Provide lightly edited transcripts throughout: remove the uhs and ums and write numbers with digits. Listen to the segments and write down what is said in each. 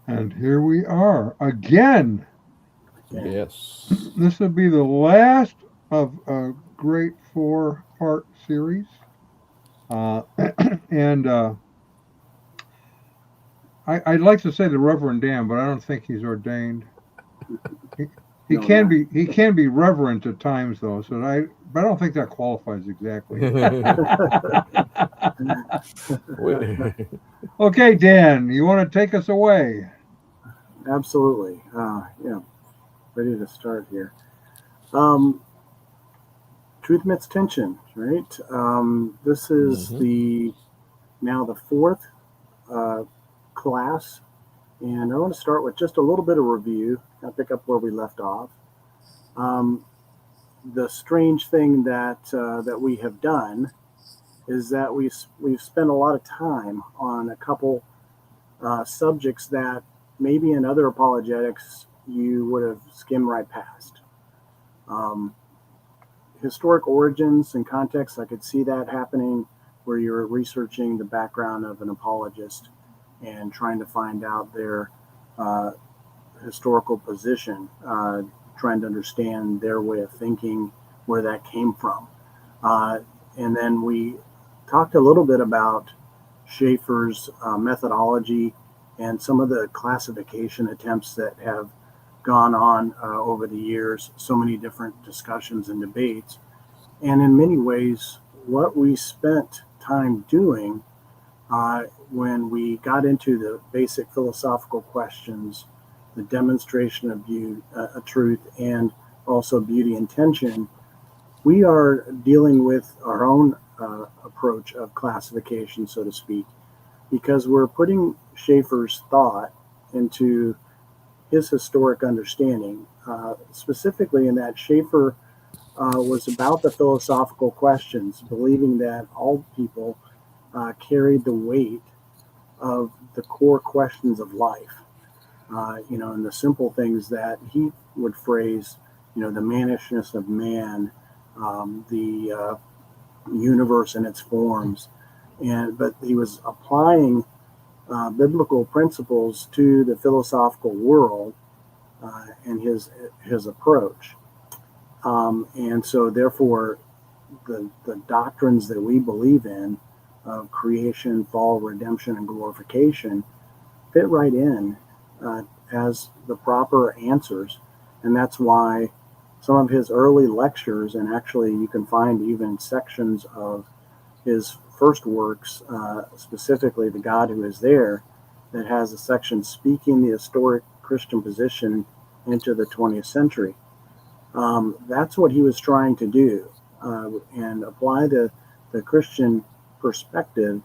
And here we are again. Yes. This will be the last of a great four-part series. Uh, and I'd like to say the Reverend Dan, but I don't think he's ordained. He, he No, can not. be reverent at times though, but I don't think that qualifies exactly. Okay, Dan, you want to take us away? Absolutely. Yeah, ready to start here. Um, Truth meets tension, right? This is Mhm. the now the fourth uh, class, and I want to start with just a little bit of review. I'll pick up where we left off. Um, the strange thing that we have done is that we've spent a lot of time on a couple subjects that maybe in other apologetics you would have skimmed right past. Um, Historic origins and context, I could see that happening where you're researching the background of an apologist and trying to find out their uh, historical position, trying to understand their way of thinking, where that came from. Uh, and then we talked a little bit about Schaeffer's methodology and some of the classification attempts that have gone on over the years, so many different discussions and debates. And in many ways, what we spent time doing when we got into the basic philosophical questions, the demonstration of truth, and also beauty and tension, we are dealing with our own approach of classification, so to speak, because we're putting Schaeffer's thought into his historic understanding, specifically in that Schaeffer was about the philosophical questions, believing that all people carried the weight of the core questions of life. And the simple things that he would phrase, the mannishness of man, the universe and its forms, but he was applying biblical principles to the philosophical world and his approach. And so, therefore, the doctrines that we believe in of creation, fall, redemption, and glorification fit right in uh, as the proper answers. And that's why some of his early lectures, and actually you can find even sections of his first works, specifically The God Who Is There, that has a section speaking the historic Christian position into the 20th century. That's what he was trying to do and apply the Christian perspective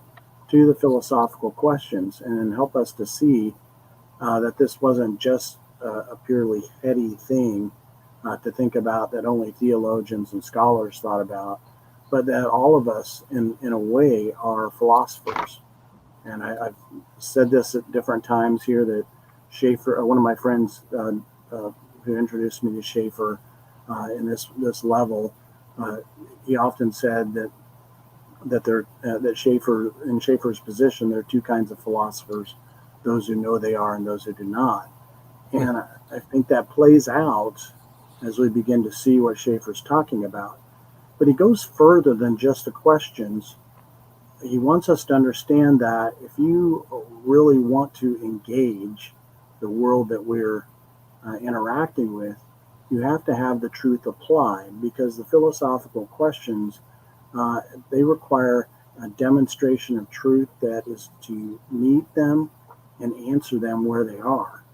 to the philosophical questions and then help us to see that this wasn't just a purely heady thing to think about that only theologians and scholars thought about, but that all of us, in a way, are philosophers. And I've said this at different times here that Schaeffer, one of my friends uh, who introduced me to Schaeffer in this level, uh, he often said that Schaeffer in Schaeffer's position there are two kinds of philosophers: those who know they are and those who do not. And I think that plays out as we begin to see what Schaeffer's talking about. But he goes further than just the questions. He wants us to understand that if you really want to engage the world that we're interacting with, you have to have the truth applied because the philosophical questions uh, they require a demonstration of truth that is to meet them and answer them where they are.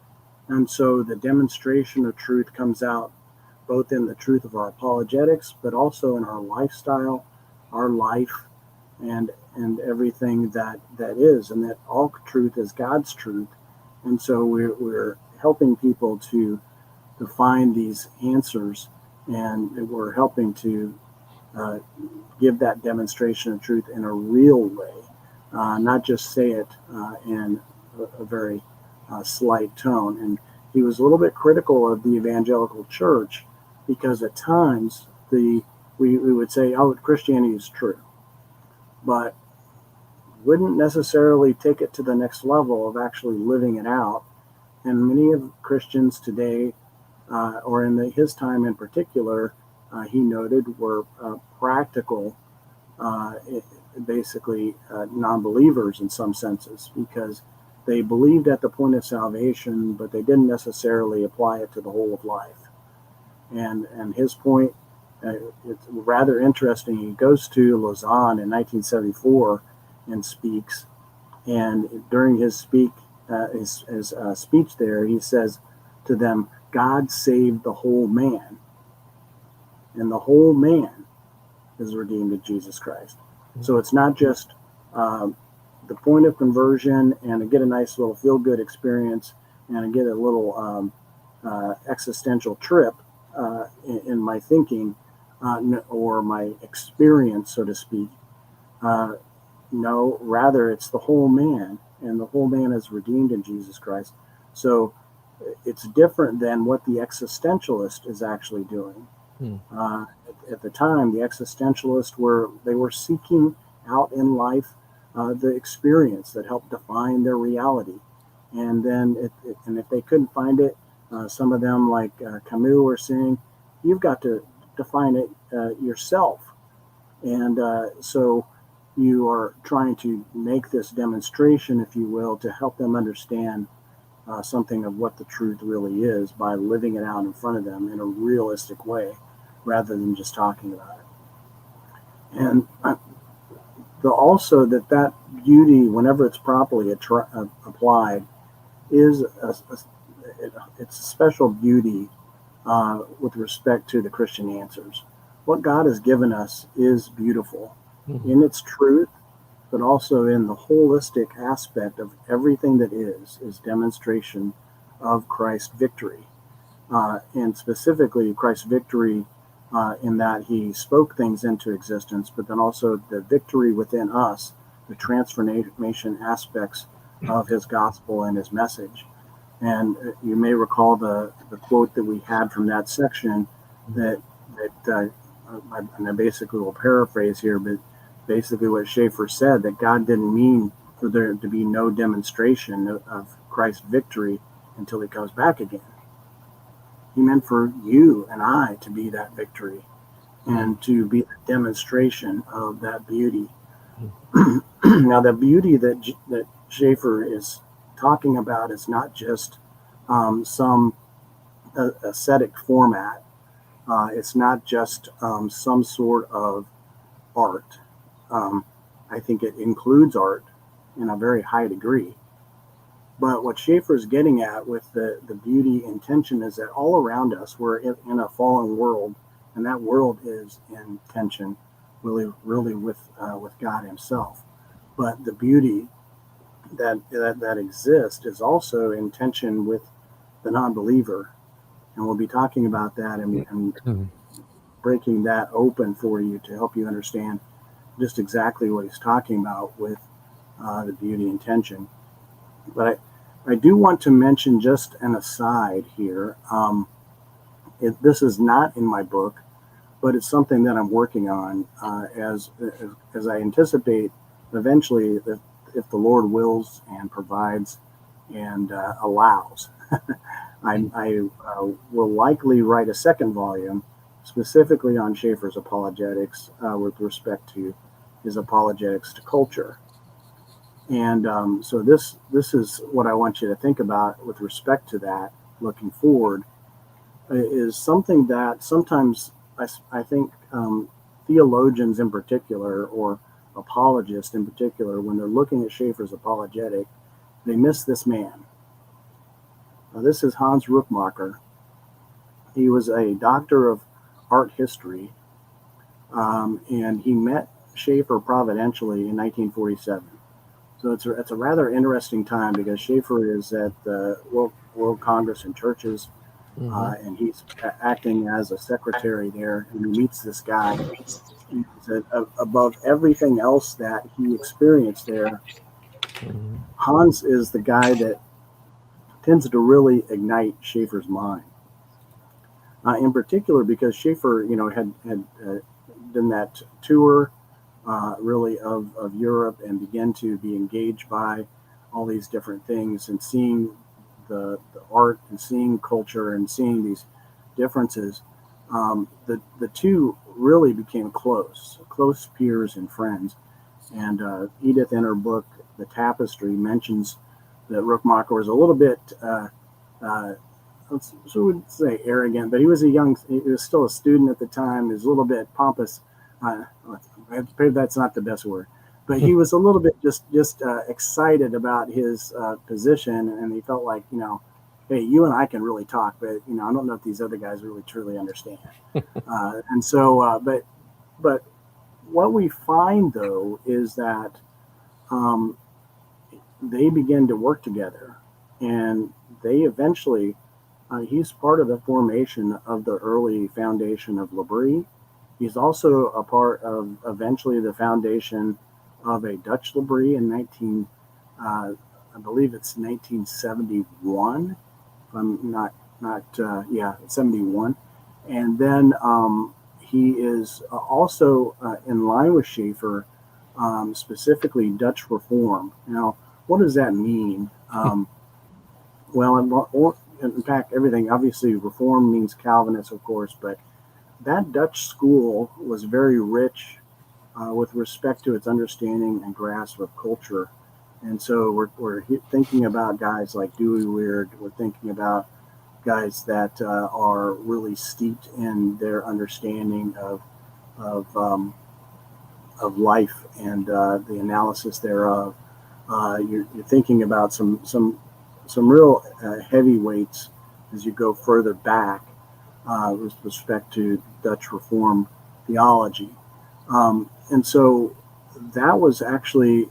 And so the demonstration of truth comes out both in the truth of our apologetics, but also in our lifestyle, our life, and everything that is, and that all truth is God's truth. And so we're helping people to find these answers, and we're helping to uh, give that demonstration of truth in a real way, not just say it in a very slight tone. And he was a little bit critical of the evangelical church because at times we would say, oh, Christianity is true, but wouldn't necessarily take it to the next level of actually living it out and many of Christians today, or in his time in particular, he noted were practical, uh, basically non-believers in some senses, because they believed at the point of salvation, but they didn't necessarily apply it to the whole of life. And his point, it's rather interesting. He goes to Lausanne in 1974 and speaks, and during his speech there, he says to them, "God saved the whole man, and the whole man is redeemed in Jesus Christ." So it's not just the point of conversion and to get a nice little feel-good experience and to get a little existential trip in my thinking or my experience, so to speak. Uh, no, rather it's the whole man, and the whole man is redeemed in Jesus Christ. So it's different than what the existentialist is actually doing. At the time, the existentialists were seeking out in life the experience that helped define their reality, and then and if they couldn't find it, some of them like Camus were saying, "You've got to define it yourself," and so you are trying to make this demonstration, if you will, to help them understand something of what the truth really is by living it out in front of them in a realistic way, rather than just talking about it. And also that beauty, whenever it's properly applied, is it's a special beauty with respect to the Christian answers. What God has given us is beautiful in its truth, but also in the holistic aspect of everything that is demonstration of Christ's victory. And specifically Christ's victory in that he spoke things into existence, but then also the victory within us, the transformation aspects of his gospel and his message. And you may recall the quote that we had from that section that and I basically will paraphrase here, but basically what Schaeffer said, that God didn't mean for there to be no demonstration of Christ's victory until he comes back again. He meant for you and I to be that victory and to be the demonstration of that beauty. Now, the beauty that Schaeffer is talking about is not just some aesthetic format. It's not just some sort of art. I think it includes art in a very high degree. But what Schaeffer is getting at with the beauty intention is that all around us, we're in a fallen world, and that world is in tension, really with God Himself. But the beauty that exists is also in tension with the non-believer, and we'll be talking about that and breaking that open for you to help you understand just exactly what he's talking about with the beauty and tension. But I do want to mention just an aside here. This is not in my book, but it's something that I'm working on as I anticipate eventually, if the Lord wills and provides and allows, I will likely write a second volume specifically on Schaeffer's apologetics with respect to his apologetics to culture. And so this is what I want you to think about with respect to that, looking forward, is something that sometimes I think theologians in particular, or apologists in particular, when they're looking at Schaeffer's apologetic, they miss this man. This is Hans Ruckmacher. He was a doctor of art history, and he met Schaeffer providentially in 1947. So it's a rather interesting time because Schaeffer is at the World Congress in Churches, and he's acting as a secretary there, and he meets this guy. Above everything else that he experienced there, Hans is the guy that tends to really ignite Schaeffer's mind. In particular, because Schaeffer, had done that tour really of Europe and began to be engaged by all these different things and seeing the art and seeing culture and seeing these differences, the two really became close peers and friends. And Edith, in her book, The Tapestry, mentions that Rookmaaker was a little bit, I wouldn't say arrogant, but he was still a student at the time. He was a little bit pompous. Maybe that's not the best word, but he was a little bit just excited about his position, and he felt like, hey, you and I can really talk, but I don't know if these other guys really truly understand. And so, but what we find though is that they begin to work together, and they eventually. He's part of the formation of the early foundation of L'Abri. He's also a part of eventually the foundation of a Dutch L'Abri in I believe it's 1971. If I'm not, 71. And then he is also in line with Schaeffer, specifically Dutch Reform. Now, what does that mean? Well, in fact, everything, obviously, Reform means Calvinist, of course, but that Dutch school was very rich with respect to its understanding and grasp of culture. And so we're thinking about guys like Dewey Weird. We're thinking about guys that are really steeped in their understanding of life and the analysis thereof. You're thinking about some real heavyweights as you go further back with respect to Dutch Reformed theology. And so that was actually,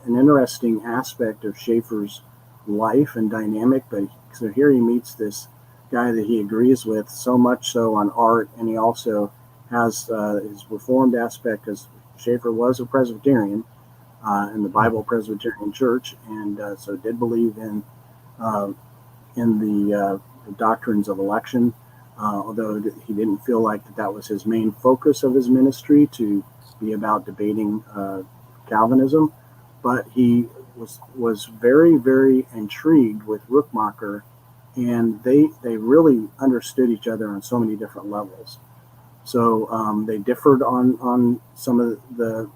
an interesting aspect of Schaeffer's life and dynamic. But so here he meets this guy that he agrees with so much so on art, and he also has his Reformed aspect, because Schaeffer was a Presbyterian in the Bible Presbyterian Church, and so did believe in the doctrines of election, although he didn't feel like that was his main focus of his ministry, to be about debating Calvinism. But he was very, very intrigued with Rookmaaker, and they really understood each other on so many different levels. So they differed on some of the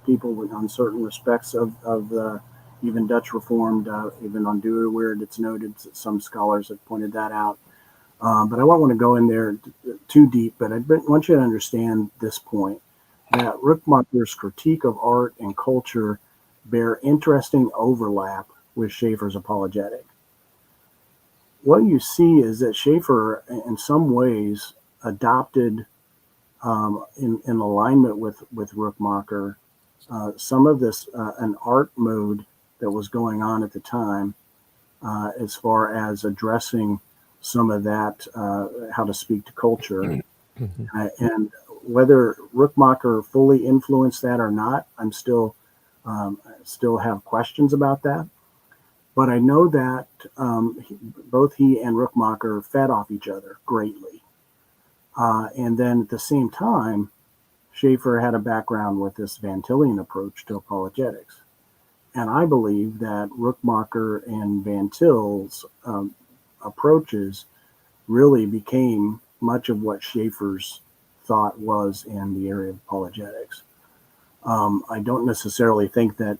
people on certain respects of even Dutch Reformed, even on Dewey Weird, it's noted. Some scholars have pointed that out. But I won't want to go in there too deep, but I want you to understand this point, that Rookmaaker's critique of art and culture bear interesting overlap with Schaeffer's apologetic. What you see is that Schaeffer, in some ways, adopted, in alignment with Rookmaaker, some of this, an art mode that was going on at the time, as far as addressing some of that, how to speak to culture. And whether Rookmaaker fully influenced that or not, I'm still have questions about that. But I know that both he and Rookmaaker fed off each other greatly. And then at the same time, Schaeffer had a background with this Van Tillian approach to apologetics. And I believe that Rookmaaker and Van Til's approaches really became much of what Schaeffer's thought was in the area of apologetics. I don't necessarily think that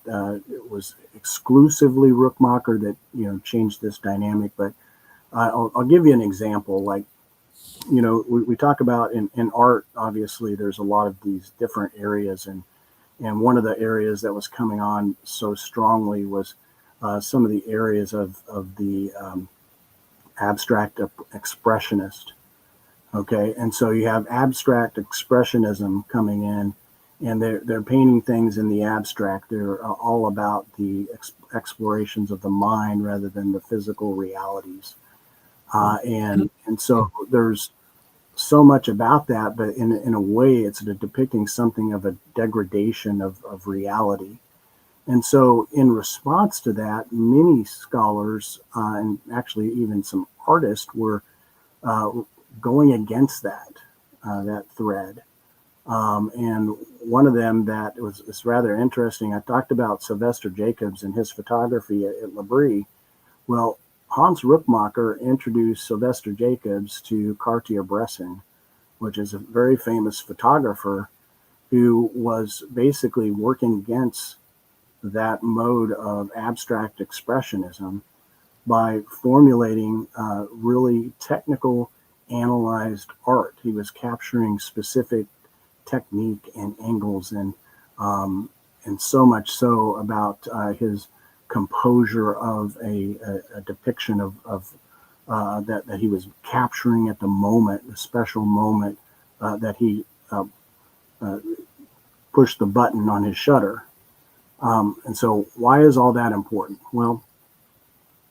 it was exclusively Rookmaaker that changed this dynamic, but I'll give you an example. Like, we talk about in art, obviously there's a lot of these different areas, and one of the areas that was coming on so strongly was some of the areas of the abstract expressionist. Okay, and so you have abstract expressionism coming in, and they're painting things in the abstract. They're all about the explorations of the mind rather than the physical realities. And so there's so much about that, but in a way, it's depicting something of a degradation of reality. And so in response to that, many scholars, and actually even some artists, were going against that thread. And one of them that is rather interesting, I talked about Sylvester Jacobs and his photography at L'Abri. Well, Hans Rookmaaker introduced Sylvester Jacobs to Cartier-Bresson, which is a very famous photographer who was basically working against that mode of abstract expressionism by formulating really technical, analyzed art. He was capturing specific technique and angles, and so much so about his composure of a depiction of that he was capturing at the moment, the special moment that he pushed the button on his shutter. And so, why is all that important? Well,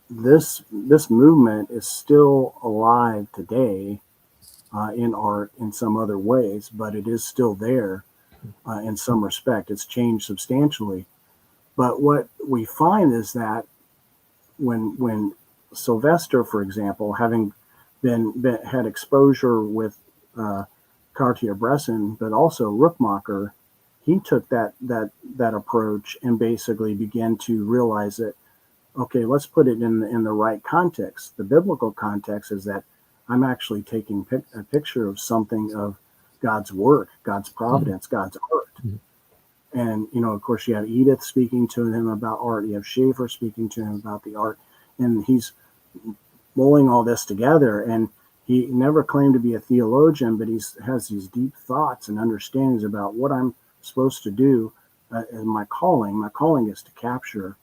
this movement is still alive today in art in some other ways, but it is still there in some respect. It's changed substantially. But what we find is that when Sylvester, for example, having had exposure with Cartier-Bresson, but also Rookmaaker, he took that approach and basically began to realize that, okay, let's put it in the right context. The biblical context is that I'm actually taking a picture of something of God's work, God's providence, God's art. And, of course, you have Edith speaking to him about art. You have Schaeffer speaking to him about the art. And he's mulling all this together. And he never claimed to be a theologian, but he has these deep thoughts and understandings about what I'm supposed to do in my calling. My calling is to capture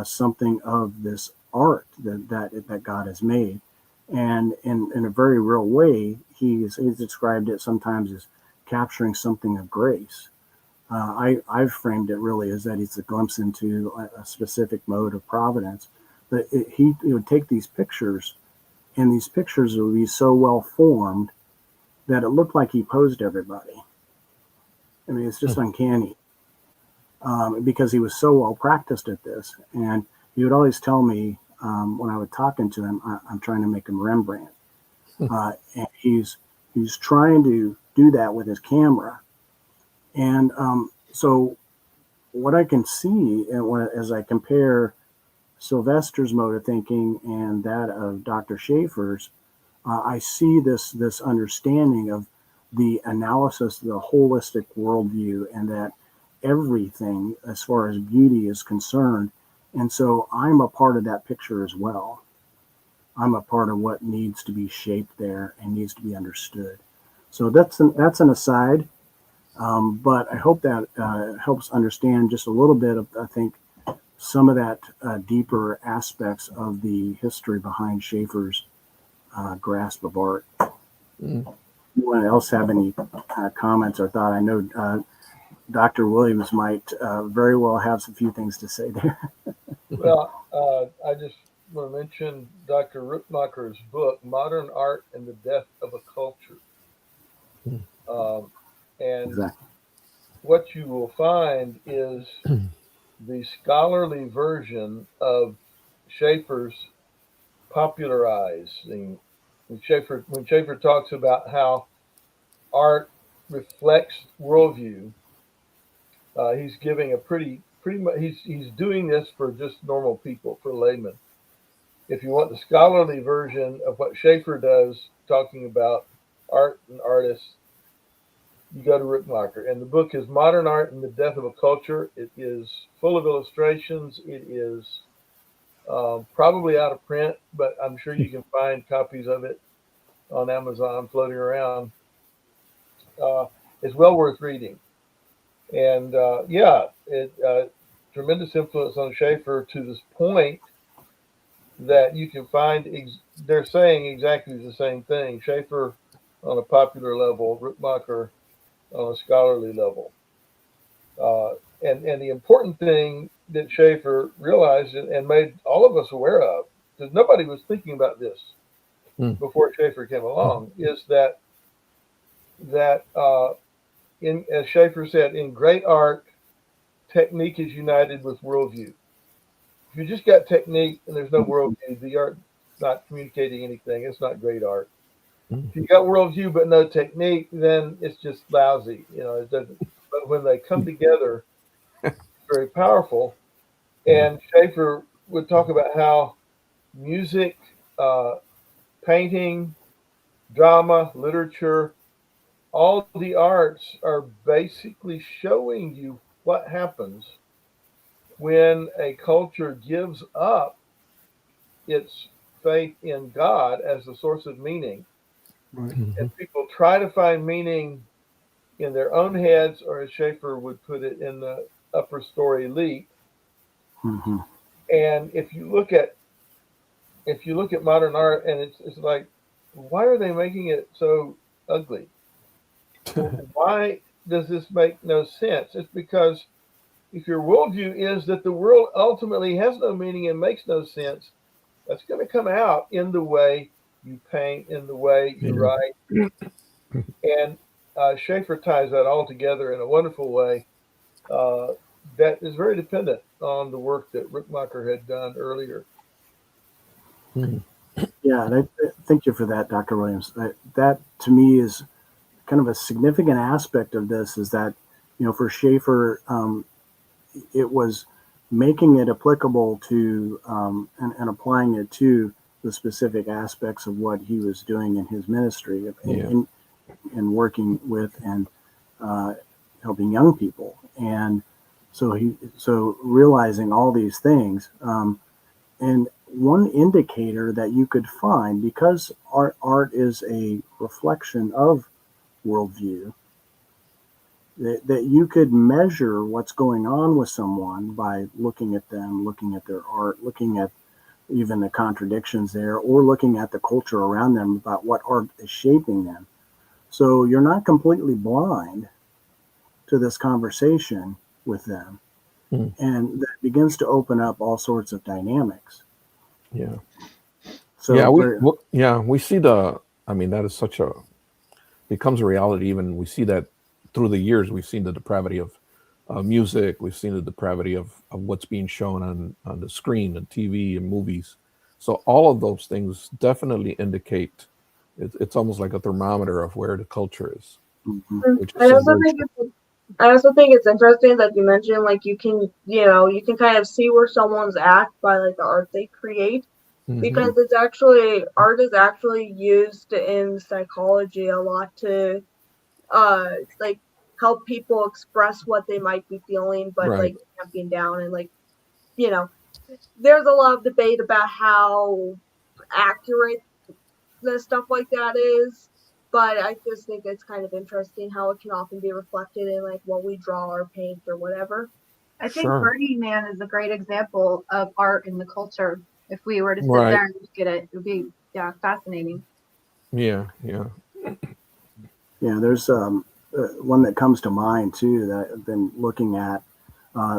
something of this art that God has made. And in a very real way, he's described it sometimes as capturing something of grace. I've framed it really as that it's a glimpse into a specific mode of providence. But he would take these pictures, and these pictures would be so well formed that it looked like he posed everybody. I mean, it's just uncanny because he was so well practiced at this. And he would always tell me when I was talking to him, I'm trying to make him Rembrandt. And he's trying to do that with his camera. And so what I can see as I compare Sylvester's mode of thinking and that of Dr. Schaeffer's, I see this understanding of the analysis of the holistic worldview, and that everything as far as beauty is concerned. And so I'm a part of that picture as well. I'm a part of what needs to be shaped there and needs to be understood. So that's an aside. But I hope that helps understand just a little bit of, I think, some of that deeper aspects of the history behind Schaeffer's grasp of art. Anyone else have any comments or thought? I know Dr. Williams might very well have some few things to say there. Well, I just want to mention Dr. Rookmaaker's book, Modern Art and the Death of a Culture. And Exactly. what you will find is the scholarly version of Schaeffer's popularizing. When Schaeffer talks about how art reflects worldview, he's giving a pretty much he's doing this for just normal people, for laymen. If you want the scholarly version of what Schaeffer does, talking about art and artists, you go to Rookmaaker. And the book is Modern Art and the Death of a Culture. It is full of illustrations. It is probably out of print, but I'm sure you can find copies of it on Amazon floating around. It's well worth reading. And tremendous influence on Schaeffer, to this point that you can find, they're saying exactly the same thing. Schaeffer on a popular level, Rookmaaker on a scholarly level. And the important thing that Schaeffer realized and made all of us aware of, because nobody was thinking about this before Schaeffer came along, is that as Schaeffer said, in great art, technique is united with worldview. If you just got technique and there's no worldview, the art's not communicating anything. It's not great art. If you got worldview but no technique, then it's just lousy. It doesn't. But when they come together, it's very powerful. And Schaeffer would talk about how music, painting, drama, literature, all the arts are basically showing you what happens when a culture gives up its faith in God as the source of meaning, Right. and people try to find meaning in their own heads, or as Schaeffer would put it, in the upper story leap. Mm-hmm. And if you look at modern art, and it's like, why are they making it so ugly? Why does this make no sense? It's because if your worldview is that the world ultimately has no meaning and makes no sense, that's going to come out in the way you paint, in the way you write. And Schaeffer ties that all together in a wonderful way that is very dependent on the work that Rickmacher had done earlier. Yeah, and I thank you for that, Dr. Williams. That to me is kind of a significant aspect of this, is that, for Schaeffer, it was making it applicable to and applying it to the specific aspects of what he was doing in his ministry and working with and helping young people. And so realizing all these things, and one indicator that you could find, because art is a reflection of worldview, that you could measure what's going on with someone by looking at them, looking at their art, looking at even the contradictions there, or looking at the culture around them about what art is shaping them. So you're not completely blind to this conversation with them. And that begins to open up all sorts of dynamics. Yeah. So We see that is such becomes a reality. Even we see that through the years. We've seen the depravity of music. We've seen the depravity of what's being shown on the screen and TV and movies. So all of those things definitely indicate it's almost like a thermometer of where the culture is. Mm-hmm. I also think it's interesting that you mentioned, like, you can kind of see where someone's at by like the art they create, because art is actually used in psychology a lot to like help people express what they might be feeling, but like tamping down, and like, there's a lot of debate about how accurate the stuff like that is. But I just think it's kind of interesting how it can often be reflected in like what we draw or paint or whatever. I think Burning Man is a great example of art in the culture. If we were to sit there and look at it, it would be fascinating. Yeah, there's one that comes to mind too that I've been looking at.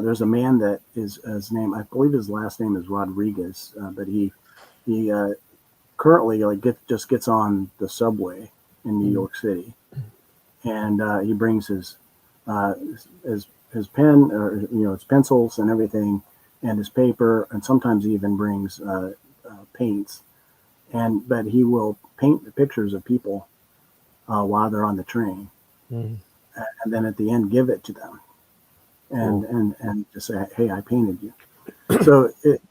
There's a man that his name, I believe his last name is Rodriguez, but he currently just gets on the subway in New York City, and he brings his pen, or his pencils and everything, and his paper, and sometimes he even brings paints, but he will paint the pictures of people while they're on the train, and then at the end give it to them, and just say, "Hey, I painted you." So it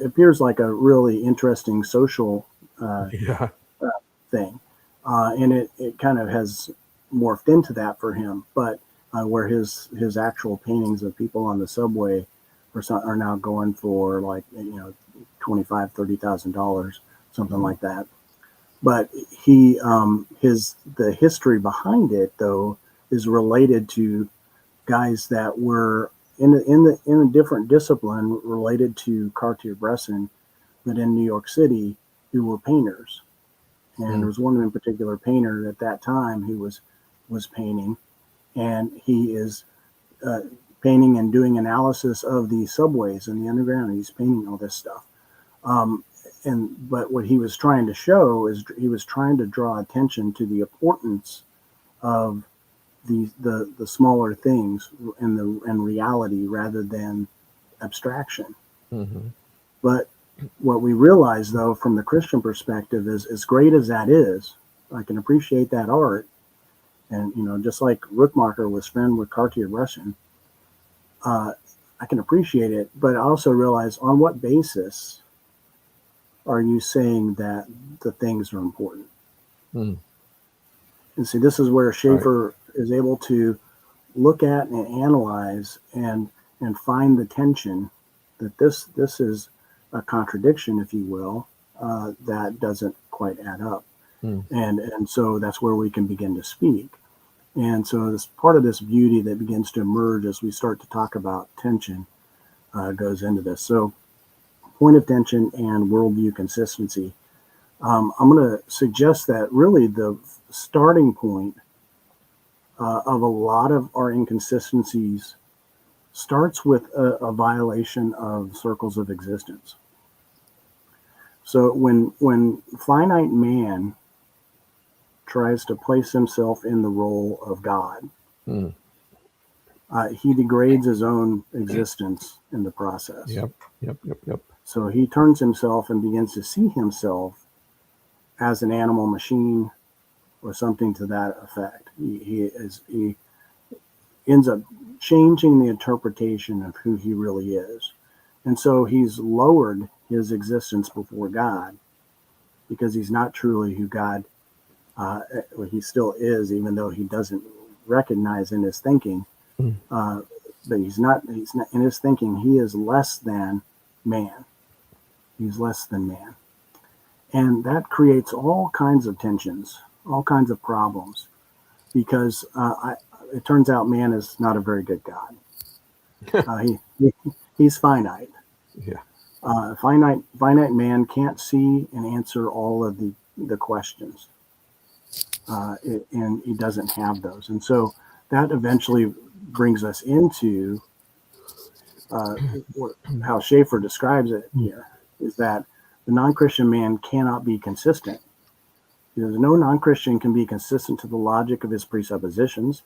appears like a really interesting social thing, and it kind of has morphed into that for him. But where his actual paintings of people on the subway are now going for like $25,000-$30,000, something like that. But the history behind it though is related to guys that were in a different discipline related to Cartier-Bresson, but in New York City, who were painters. And there was one in particular painter at that time who was painting, and he is painting and doing analysis of the subways and the underground, and he's painting all this stuff. But what he was trying to show is he was trying to draw attention to the importance of the smaller things and reality rather than abstraction. But what we realize, though, from the Christian perspective, is as great as that is, I can appreciate that art, and just like Rickmacher was friend with Cartier-Bresson, I can appreciate it, but I also realize on what basis are you saying that the things are important? Mm. And see, this is where Right. Schaeffer is able to look at and analyze and find the tension that this is a contradiction, if you will, that doesn't quite add up. Mm. And so that's where we can begin to speak. And so this part of this beauty that begins to emerge as we start to talk about tension goes into this. So point of tension and worldview consistency. I'm going to suggest that really the starting point of a lot of our inconsistencies starts with a violation of circles of existence. So when finite man tries to place himself in the role of God, Mm. he degrades his own existence in the process. Yep. Yep. Yep. Yep. So he turns himself and begins to see himself as an animal machine or something to that effect. He ends up changing the interpretation of who he really is. And so he's lowered his existence before God because he's not truly who God, he still is, even though he doesn't recognize in his thinking. Mm. But he's not in his thinking, he is less than man. He's less than man. And that creates all kinds of tensions, all kinds of problems, because it turns out man is not a very good God. He's finite. Yeah. Finite man can't see and answer all of the questions, and he doesn't have those. And so that eventually brings us into how Schaeffer describes it here, is that the non-Christian man cannot be consistent. Because no non-Christian can be consistent to the logic of his presuppositions.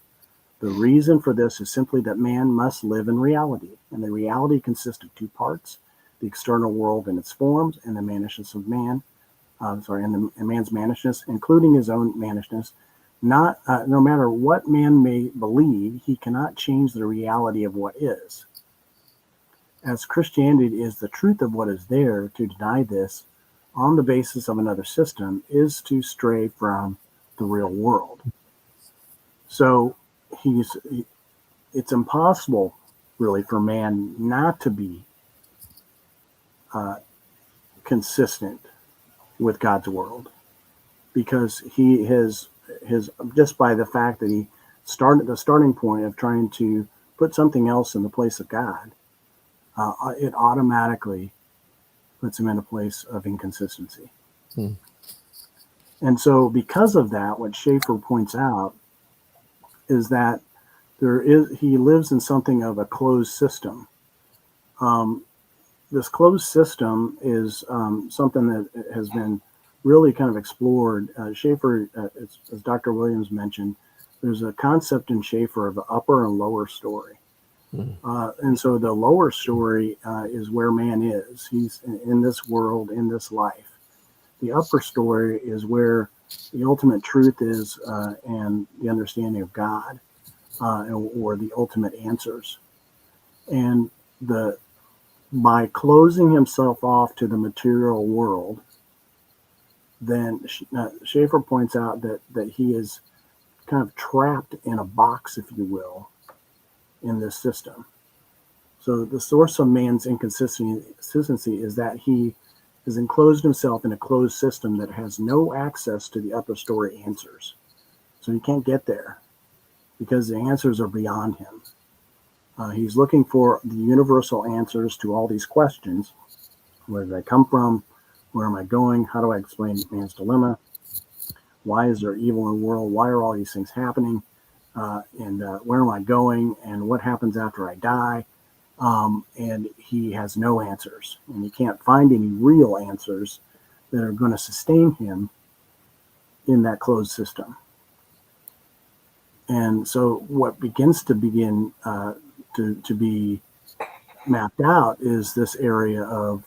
The reason for this is simply that man must live in reality, and the reality consists of two parts: the external world and its forms, and the mannishness of man. And man's mannishness, including his own mannishness. Not no matter what man may believe, he cannot change the reality of what is. As Christianity is the truth of what is there, to deny this on the basis of another system is to stray from the real world. So it's impossible, really, for man not to be consistent with God's world, because he has just by the fact that he started the starting point of trying to put something else in the place of God, it automatically puts him in a place of inconsistency. Hmm. And so because of that, what Schaeffer points out is that he lives in something of a closed system. This closed system is something that has been really kind of explored. Schaeffer, as Dr. Williams mentioned, there's a concept in Schaeffer of an upper and lower story. And so the lower story is where man is. He's in this world, in this life. The upper story is where the ultimate truth is, and the understanding of God, or the ultimate answers. And by closing himself off to the material world, then Schaeffer points out that he is kind of trapped in a box, if you will, in this system. So the source of man's inconsistency is that he has enclosed himself in a closed system that has no access to the upper story answers. So he can't get there because the answers are beyond him. He's looking for the universal answers to all these questions. Where did I come from? Where am I going? How do I explain man's dilemma? Why is there evil in the world? Why are all these things happening? And where am I going? And what happens after I die? And he has no answers. And he can't find any real answers that are going to sustain him in that closed system. And so what begins to be mapped out is this area of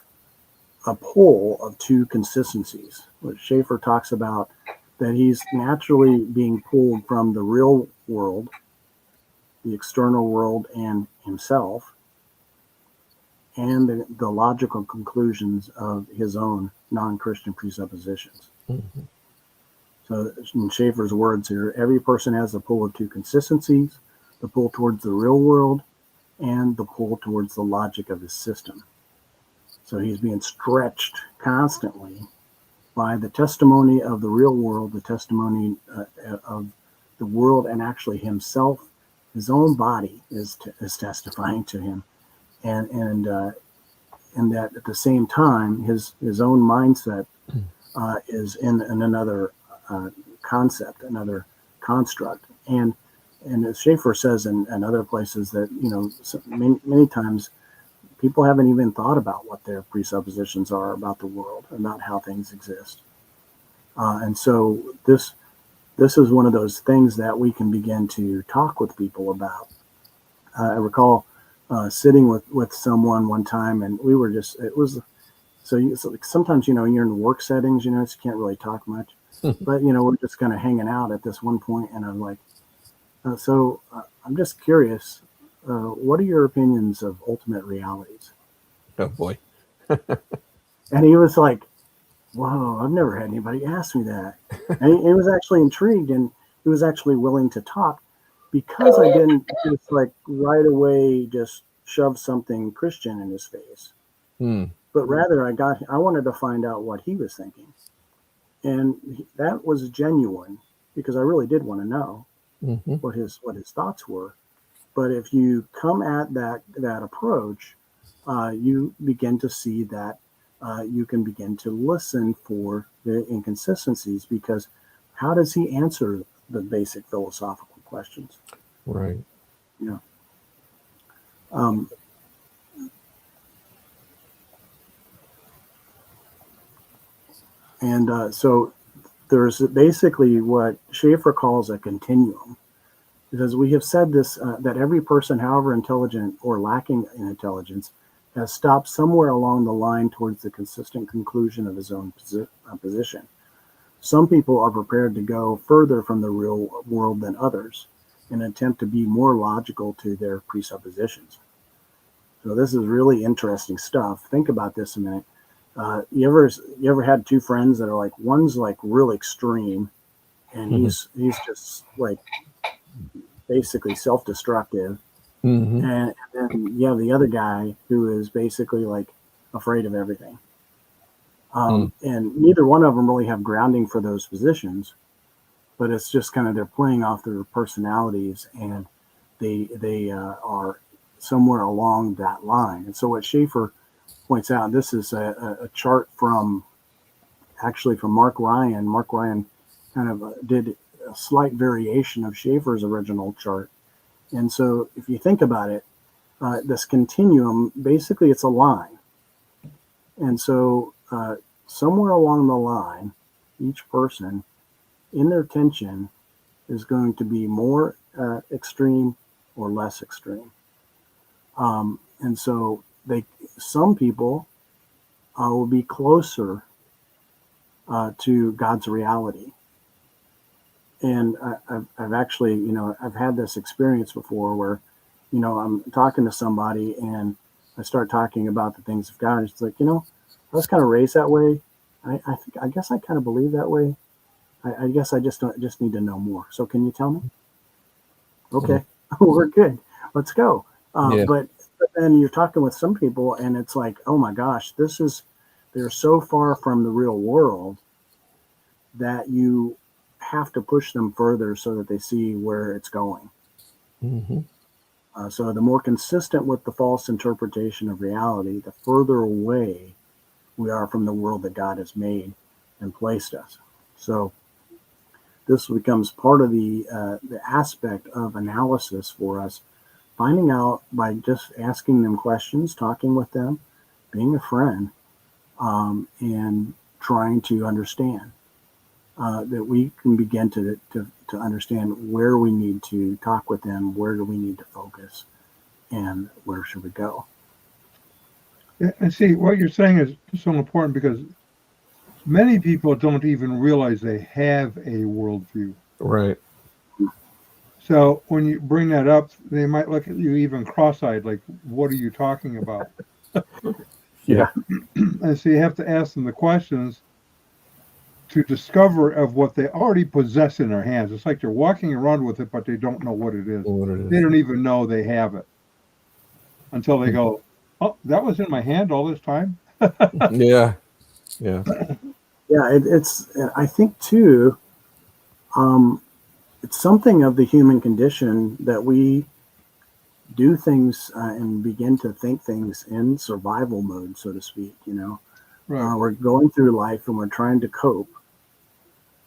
a pole of two consistencies, which Schaeffer talks about, that he's naturally being pulled from the real world, the external world, and himself. and the logical conclusions of his own non-Christian presuppositions. Mm-hmm. So in Schaeffer's words here, every person has the pull of two consistencies, the pull towards the real world and the pull towards the logic of his system. So he's being stretched constantly by the testimony of the real world, the testimony of the world, and actually himself. His own body is testifying to him, and that at the same time, his own mindset is in another concept, another construct, and as Schaeffer says in other places that many times people haven't even thought about what their presuppositions are about the world, about how things exist, and so this is one of those things that we can begin to talk with people about. I recall sitting with someone one time, and we were just, it was, so sometimes, you're in work settings, you can't really talk much, but, we're just kind of hanging out at this one point, and I'm like, I'm just curious, what are your opinions of ultimate realities? Oh boy. And he was like, whoa, I've never had anybody ask me that. And he was actually intrigued, and he was actually willing to talk because I didn't just like right away just shove something Christian in his face. But rather I wanted to find out what he was thinking. And that was genuine because I really did want to know what his thoughts were. But if you come at that approach, you begin to see that you can begin to listen for the inconsistencies, because how does he answer the basic philosophical questions? Right. So there's basically what Schaeffer calls a continuum, because we have said this, that every person, however intelligent or lacking in intelligence, has stopped somewhere along the line towards the consistent conclusion of his own position. Some people are prepared to go further from the real world than others in an attempt to be more logical to their presuppositions. So this is really interesting stuff. Think about this a minute. You ever had two friends that are like, one's like real extreme, and he's just like basically self-destructive, and then you have the other guy who is basically like afraid of everything. And neither one of them really have grounding for those positions, but it's just kind of they're playing off their personalities, and they are somewhere along that line. And so what Schaeffer points out, this is a chart from Mark Ryan. Mark Ryan kind of did a slight variation of Schaeffer's original chart. And so if you think about it, this continuum, basically it's a line. And so somewhere along the line, each person in their tension is going to be more extreme or less extreme. And so some people will be closer to God's reality. And I've actually, I've had this experience before where, I'm talking to somebody and I start talking about the things of God. It's like, I was kind of raised that way. I guess I kind of believe that way. I guess I just need to know more. So can you tell me? Okay, we're good. Let's go. But then you're talking with some people and it's like, oh my gosh, they're so far from the real world that you have to push them further so that they see where it's going. So the more consistent with the false interpretation of reality, the further away we are from the world that God has made and placed us. So this becomes part of the aspect of analysis for us, finding out by just asking them questions, talking with them, being a friend, and trying to understand. That we can begin to understand where we need to talk with them, where do we need to focus, and where should we go. Yeah, and see, what you're saying is so important because many people don't even realize they have a worldview. Right. So when you bring that up, they might look at you even cross-eyed, like, what are you talking about? Yeah. And so you have to ask them the questions to discover of what they already possess in their hands. It's like they're walking around with it, but they don't know what it is. What it They is. don't even know they have it until they go, "Oh, that was in my hand all this time." Yeah. Yeah. Yeah, it's. I think too. It's something of the human condition that we do things and begin to think things in survival mode, so to speak. Right. We're going through life and we're trying to cope,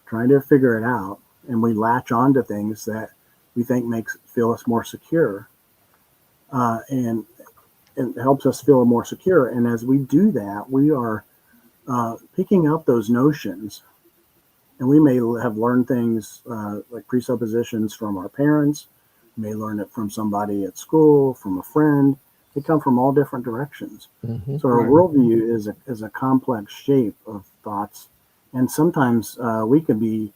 trying to figure it out, and we latch on to things that we think feel us more secure, and it helps us feel more secure. And as we do that, we are picking up those notions, and we may have learned things like presuppositions from our parents. We may learn it from somebody at school, from a friend. They come from all different directions. Mm-hmm. So our Right. worldview is a complex shape of thoughts, and sometimes we can be.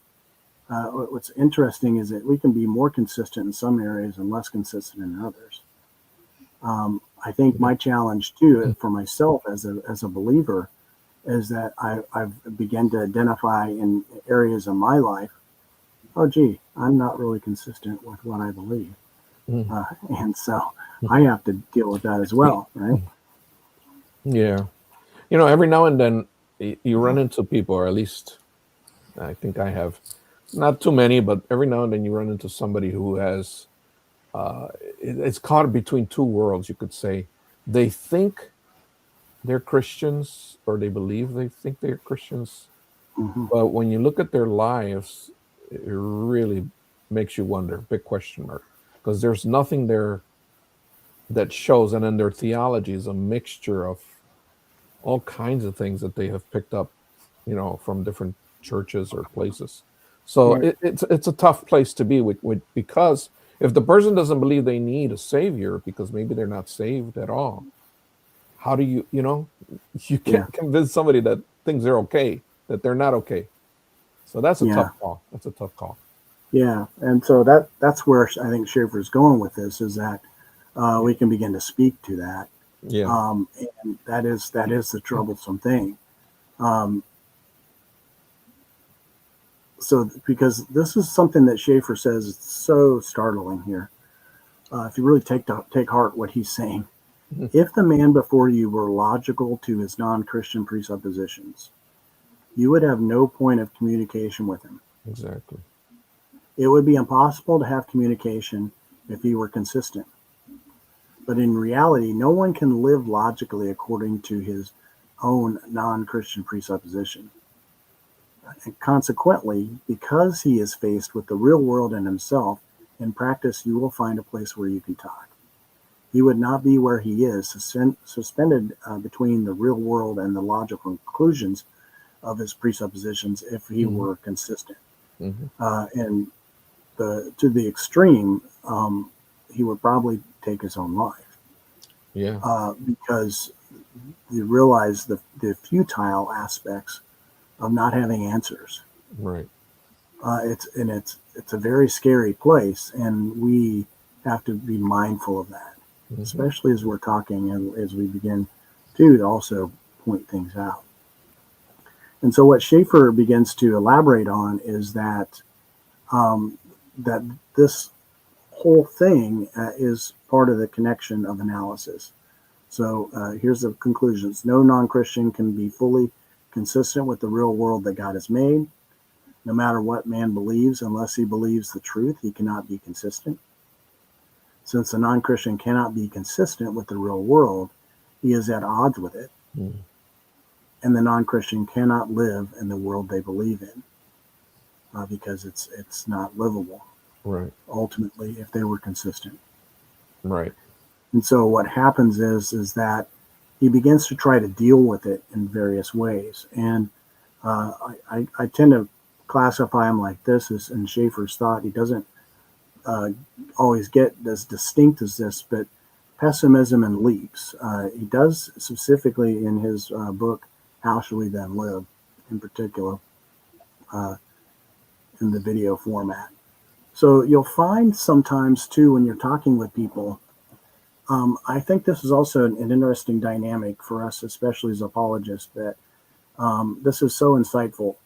What's interesting is that we can be more consistent in some areas and less consistent in others. I think my challenge too, for myself as a believer, is that I've begun to identify in areas of my life. Oh, gee, I'm not really consistent with what I believe, and so I have to deal with that as well, right? Yeah. Every now and then you run into people, or at least I think I have, not too many, but every now and then you run into somebody who has, it's caught between two worlds, you could say. They think they're Christians, or they believe they think they're Christians. Mm-hmm. But when you look at their lives, it really makes you wonder, big question mark, because there's nothing there that shows. And then their theology is a mixture of all kinds of things that they have picked up, from different churches or places. So Right. it's a tough place to be with, because if the person doesn't believe they need a savior because maybe they're not saved at all, how do you Yeah. can't convince somebody that things are okay, that they're not okay. So that's a Yeah. tough call. That's a tough call. Yeah, and so that's where I think Schaeffer's going with this, is that we can begin to speak to that, Yeah. and that is the troublesome thing. So because this is something that Schaeffer says is so startling here. If you really take heart what he's saying, if the man before you were logical to his non-Christian presuppositions, you would have no point of communication with him. Exactly. It would be impossible to have communication if he were consistent. But in reality, no one can live logically according to his own non-Christian presupposition. And consequently, because he is faced with the real world and himself, in practice you will find a place where you can talk. He would not be where he is, suspended between the real world and the logical conclusions of his presuppositions, if he were consistent. Mm-hmm. And to the extreme, he would probably take his own life. Yeah. Because you realize the futile aspects of not having answers. Right. It's a very scary place, and we have to be mindful of that, especially as we're talking and as we begin to also point things out. And so, what Schaeffer begins to elaborate on is that that this whole thing is part of the connection of analysis. So here's the conclusions. No non-Christian can be fully consistent with the real world that God has made. No matter what man believes, unless he believes the truth, he cannot be consistent. Since the non-Christian cannot be consistent with the real world, he is at odds with it. Mm. And the non-Christian cannot live in the world they believe in because it's not livable. Right. Ultimately, if they were consistent. Right. And so what happens is that he begins to try to deal with it in various ways. And I tend to classify him like this, as in Schaeffer's thought. He doesn't always get as distinct as this, but pessimism and leaps. He does specifically in his book, How Shall We Then Live, in particular, in the video format. So you'll find sometimes too, when you're talking with people, I think this is also an interesting dynamic for us, especially as apologists, that this is so insightful.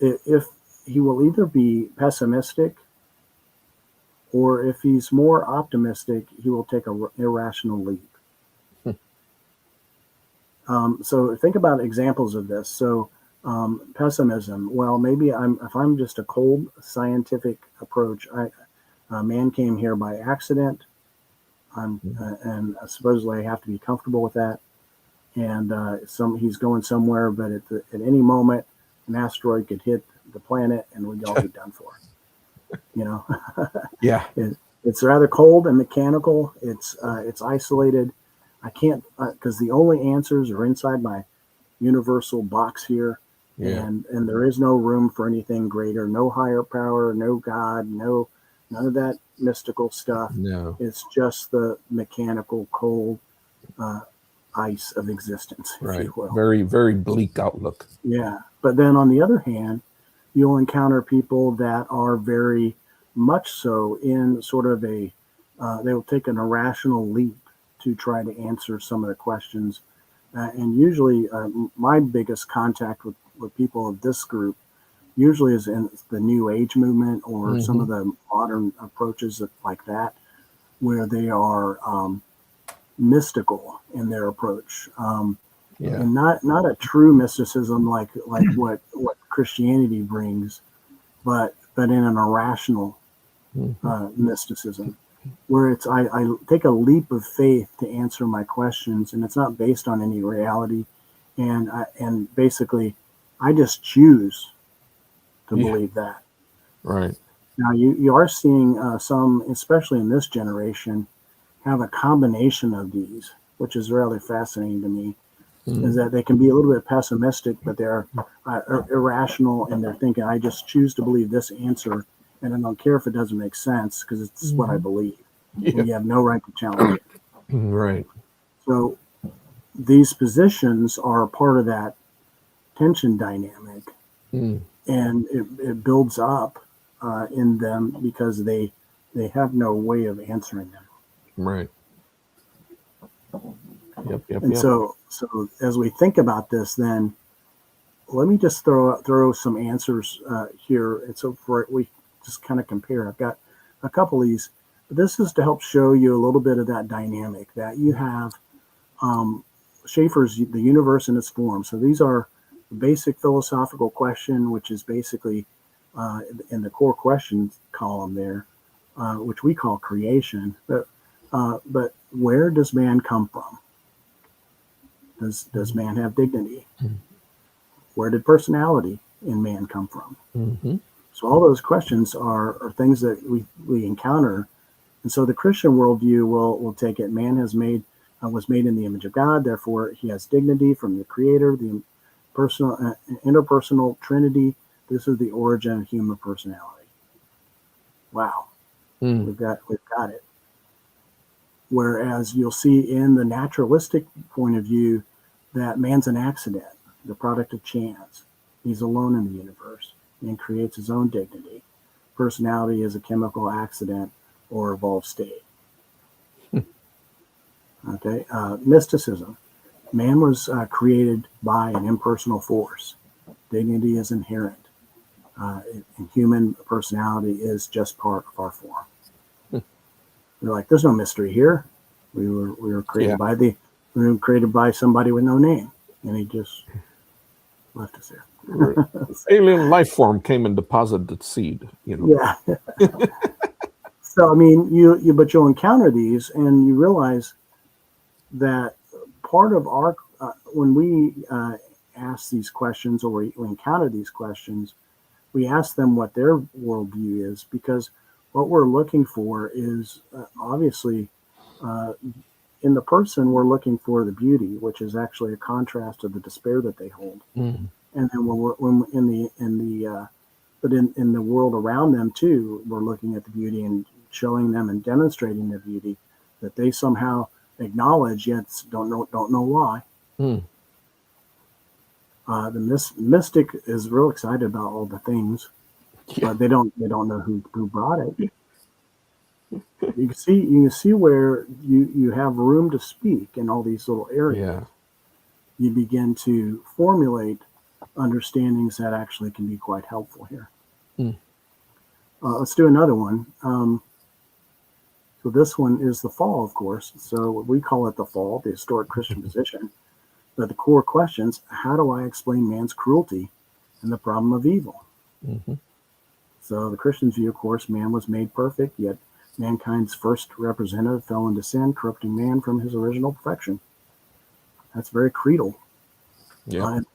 If he will either be pessimistic, or if he's more optimistic, he will take an irrational leap. So think about examples of this. So pessimism. Well, maybe if I'm just a cold scientific approach. Man came here by accident. And supposedly I have to be comfortable with that. And he's going somewhere, but at any moment, an asteroid could hit the planet, and we'd all be done for. You know. Yeah. It's rather cold and mechanical. It's isolated. I can't because the only answers are inside my universal box here, and there is no room for anything greater. No higher power, no God, none of that mystical stuff. No. It's just the mechanical, cold ice of existence, if you will. Very, very bleak outlook. Yeah, but then on the other hand, you'll encounter people that are very much so in sort of they will take an irrational leap to try to answer some of the questions. And usually my biggest contact with people of this group usually is in the New Age movement or some of the modern approaches like that, where they are mystical in their approach. And not a true mysticism like what Christianity brings, but in an irrational mysticism, where it's I take a leap of faith to answer my questions, and it's not based on any reality, and basically I just choose to believe that. Right. Now you are seeing some, especially in this generation, have a combination of these, which is rather fascinating to me. Is that they can be a little bit pessimistic, but they're irrational, and they're thinking, I just choose to believe this answer, and I don't care if it doesn't make sense because it's what I believe. And you have no right to challenge it. Right. So these positions are part of that tension dynamic, and it builds up in them because they have no way of answering them. Right. And so as we think about this, then let me just throw some answers here. And so we just kind of compare. I've got a couple of these, but this is to help show you a little bit of that dynamic that you have. Schaeffer's The Universe in Its Form. So these are the basic philosophical question, which is basically in the core questions column there, which we call creation. But where does man come from? Does man have dignity? Where did personality in man come from? So all those questions are things that we encounter. And so the Christian worldview will take it. Man was made in the image of God, therefore he has dignity from the Creator, the personal interpersonal Trinity. This is the origin of human personality. Wow, we've got it. Whereas you'll see in the naturalistic point of view that man's an accident, the product of chance. He's alone in the universe and creates his own dignity. Personality is a chemical accident or evolved state. Okay, mysticism. Man was created by an impersonal force. Dignity is inherent. And human personality is just part of our form. They're like, there's no mystery here. We were created by somebody with no name, and he just left us there. Alien life form came and deposited seed. Yeah. So I mean, but you'll encounter these, and you realize that part of our when we ask these questions or we encounter these questions, we ask them what their worldview is, because what we're looking for is obviously in the person, we're looking for the beauty, which is actually a contrast to the despair that they hold. And then when in the world around them too, we're looking at the beauty and showing them and demonstrating the beauty that they somehow acknowledge, yet don't know why. The mystic is real excited about all the things, but they don't know who brought it. You can see where you have room to speak in all these little areas. Yeah. You begin to formulate understandings that actually can be quite helpful here. Mm. Let's do another one. So this one is the fall, of course. So we call it the fall, the historic Christian position. But the core questions: how do I explain man's cruelty and the problem of evil? Mm-hmm. So the Christian's view, of course, man was made perfect, yet mankind's first representative fell into sin, corrupting man from his original perfection. That's very creedal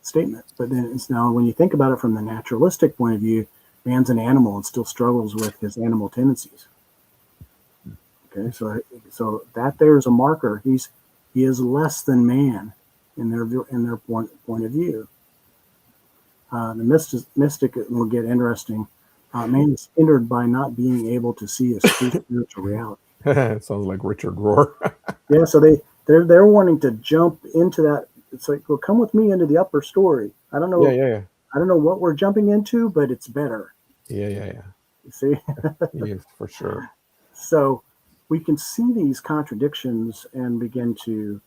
statement. But then it's now, when you think about it from the naturalistic point of view, man's an animal and still struggles with his animal tendencies. Okay, so that there is a marker. He is less than man in their point of view. The mystic will get interesting. Man is hindered by not being able to see his true spiritual reality. It sounds like Richard Rohr. Yeah, so they're wanting to jump into that. It's like, well, come with me into the upper story. I don't know. Yeah. I don't know what we're jumping into, but it's better. Yeah. You see? Yes, for sure. So we can see these contradictions and begin to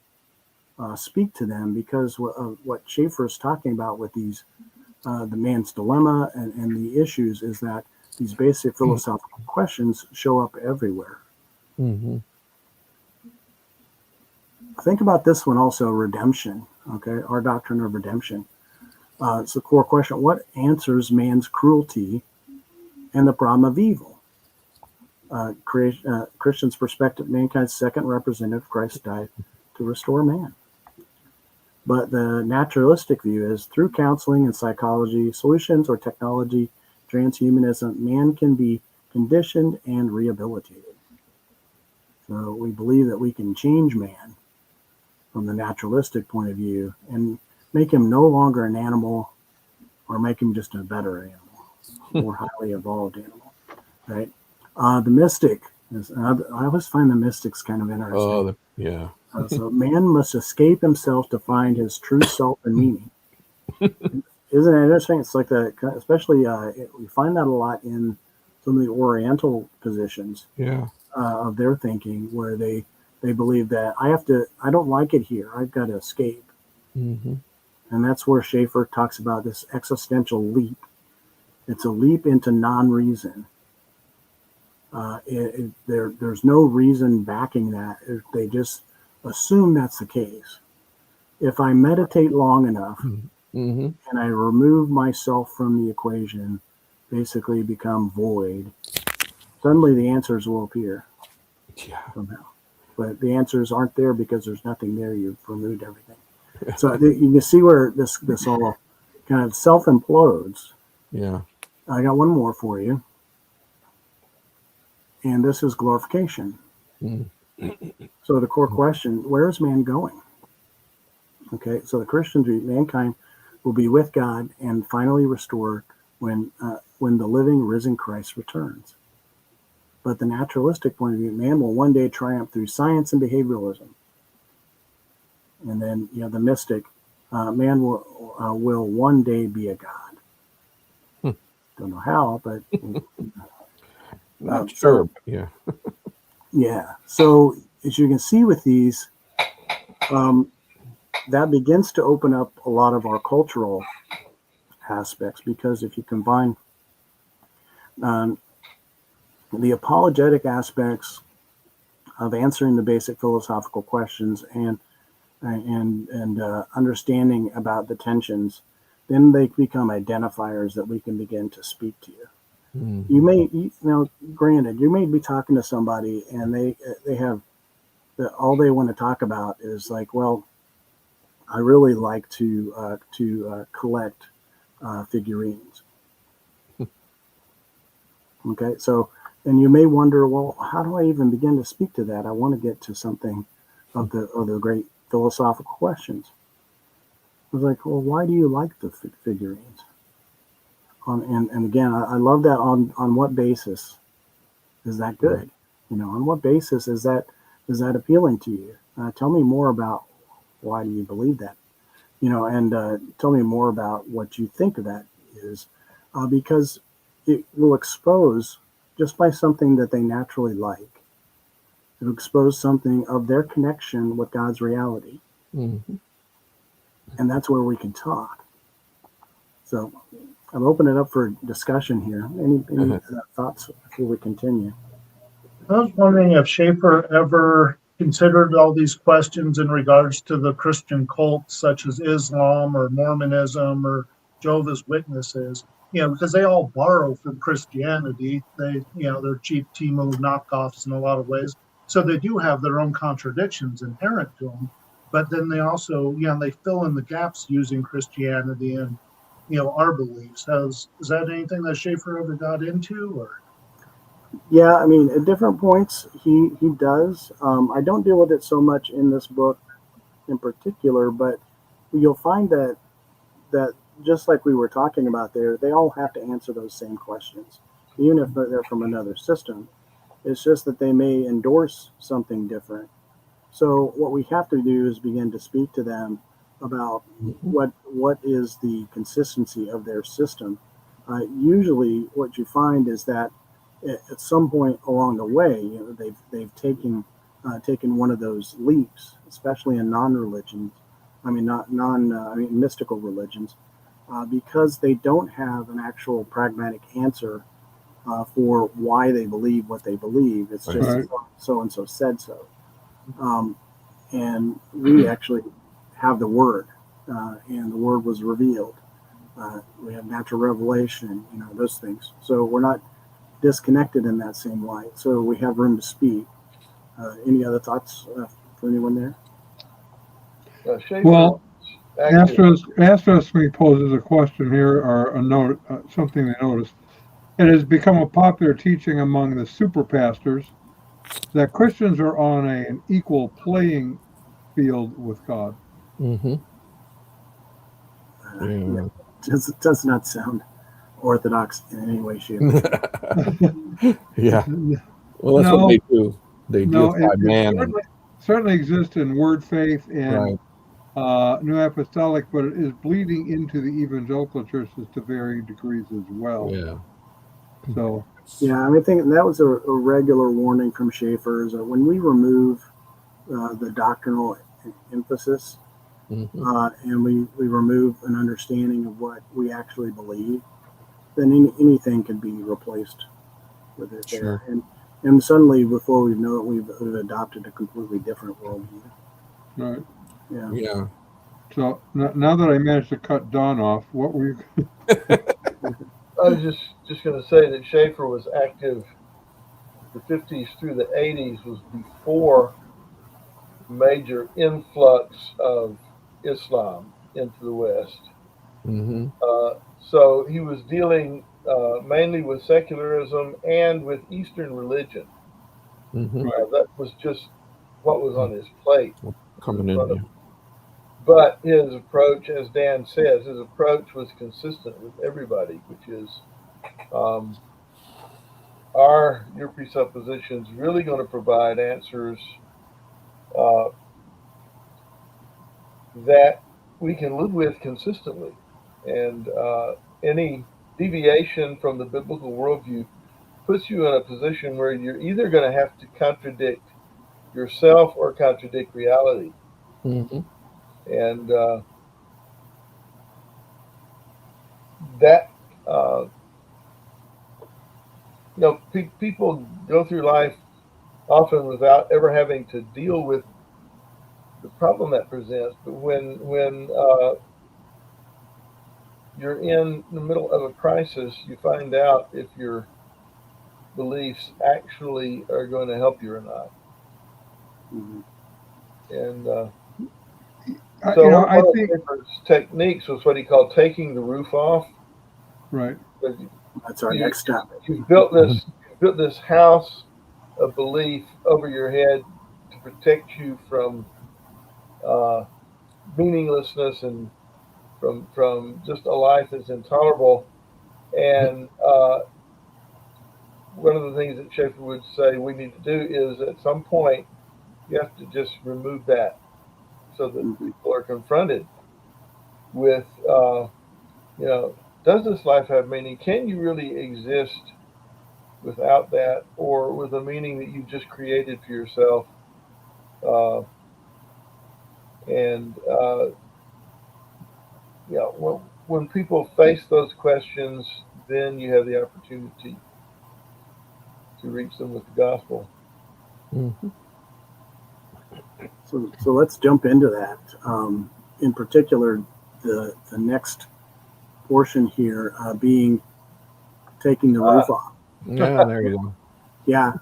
speak to them, because of what Schaeffer is talking about with these, the man's dilemma and the issues, is that these basic philosophical questions show up everywhere. Mm-hmm. Think about this one also, redemption. Okay, our doctrine of redemption. It's the core question: what answers man's cruelty and the problem of evil? Christian's perspective: mankind's second representative, Christ died to restore man. But the naturalistic view is, through counseling and psychology, solutions, or technology, transhumanism, man can be conditioned and rehabilitated. So we believe that we can change man from the naturalistic point of view and make him no longer an animal, or make him just a better animal, more highly evolved animal, right? The mystic is, I always find the mystics kind of interesting. Yeah. So man must escape himself to find his true self and meaning. Isn't it interesting? It's like especially we find that a lot in some of the Oriental positions of their thinking, where they believe that I don't like it here, I've got to escape. Mm-hmm. And that's where Schaeffer talks about this existential leap. It's a leap into non-reason. There's no reason backing that. They just assume that's the case. If I meditate long enough, mm-hmm. and I remove myself from the equation, basically become void, suddenly the answers will appear somehow. But the answers aren't there because there's nothing there. You've removed everything. So you can see where this all kind of self-implodes. Yeah. I got one more for you. And this is glorification. Mm. So the core question: where is man going? Okay, so the Christian view, mankind will be with God and finally restored when the living, risen Christ returns. But the naturalistic point of view, man will one day triumph through science and behavioralism. And then, the mystic, man will one day be a god. Don't know how, but not sure. Yeah. Yeah. So as you can see with these, that begins to open up a lot of our cultural aspects, because if you combine the apologetic aspects of answering the basic philosophical questions and understanding about the tensions, then they become identifiers that we can begin to speak to you. Mm-hmm. You may, granted, you may be talking to somebody and they have all they want to talk about is like, well, I really like to collect figurines. Okay, so, and you may wonder, well, how do I even begin to speak to that? I want to get to something of the great philosophical questions. I was like, well, why do you like the figurines? And again, I love that. On what basis is that good? On what basis is that appealing to you? Tell me more about why do you believe that? And tell me more about what you think of that is, because it will expose, just by something that they naturally like, to expose something of their connection with God's reality. Mm-hmm. And that's where we can talk. So I'm opening it up for discussion here. Any thoughts before we continue? I was wondering if Schaeffer ever considered all these questions in regards to the Christian cults such as Islam or Mormonism or Jehovah's Witnesses, because they all borrow from Christianity. They're cheap Timu knockoffs in a lot of ways. So they do have their own contradictions inherent to them. But then they also, they fill in the gaps using Christianity and, our beliefs. Is that anything that Schaeffer ever got into, or? Yeah, I mean, at different points, he does. I don't deal with it so much in this book in particular, but you'll find that just like we were talking about there, they all have to answer those same questions, even if they're from another system. It's just that they may endorse something different. So what we have to do is begin to speak to them about what is the consistency of their system. Usually, what you find is that at some point along the way, they've taken one of those leaps, especially in non-religions. I mean, mystical religions, because they don't have an actual pragmatic answer for why they believe what they believe. It's just Right. so and so said so. And we actually have the Word, and the Word was revealed. We have natural revelation, those things. So we're not disconnected in that same light. So we have room to speak. Any other thoughts for anyone there? Schaeffer Well, active. Astros poses a question here, or a note, something they noticed. It has become a popular teaching among the super pastors that Christians are on an equal playing field with God. Mm-hmm. Yeah, does not sound orthodox in any way, shape, or form. Yeah. Well, that's what they do. They No, deify it man. certainly exists in Word Faith and Right. New Apostolic, but it is bleeding into the evangelical churches to varying degrees as well. Yeah. So, Yeah, I think that was a regular warning from Schaeffer, is that when we remove the doctrinal emphasis, and we remove an understanding of what we actually believe, then anything can be replaced with it Sure. there. And suddenly, before we know it, we've adopted a completely different worldview. right. Yeah. Yeah. So now that I managed to cut Don off, what were you? I was just going to say that Schaeffer was active. The 50s through the 80s was before major influx of Islam into the West. Mm-hmm. So he was dealing mainly with secularism and with Eastern religion. Mm-hmm. That was just what was on his plate. Coming in. Yeah. But his approach, as Dan says, his approach was consistent with everybody, which is, are your presuppositions really going to provide answers that we can live with consistently? And any deviation from the biblical worldview puts you in a position where you're either going to have to contradict yourself or contradict reality. Mm-hmm. And that, people go through life often without ever having to deal with the problem that presents. But when you're in the middle of a crisis, you find out if your beliefs actually are going to help you or not. Mm-hmm. And I one of think Schaeffer's techniques was what he called taking the roof off. right. That's our next step. You've built this house of belief over your head to protect you from meaninglessness and from just a life that's intolerable. And one of the things that Schaeffer would say we need to do is at some point you have to just remove that, so that people are confronted with, does this life have meaning? Can you really exist without that, or with a meaning that you've just created for yourself. Uh, and yeah, when people face those questions, then you have the opportunity to reach them with the gospel. Mhm. So let's jump into that. In particular, the next portion here being taking the roof off. Yeah, there you go. Yeah.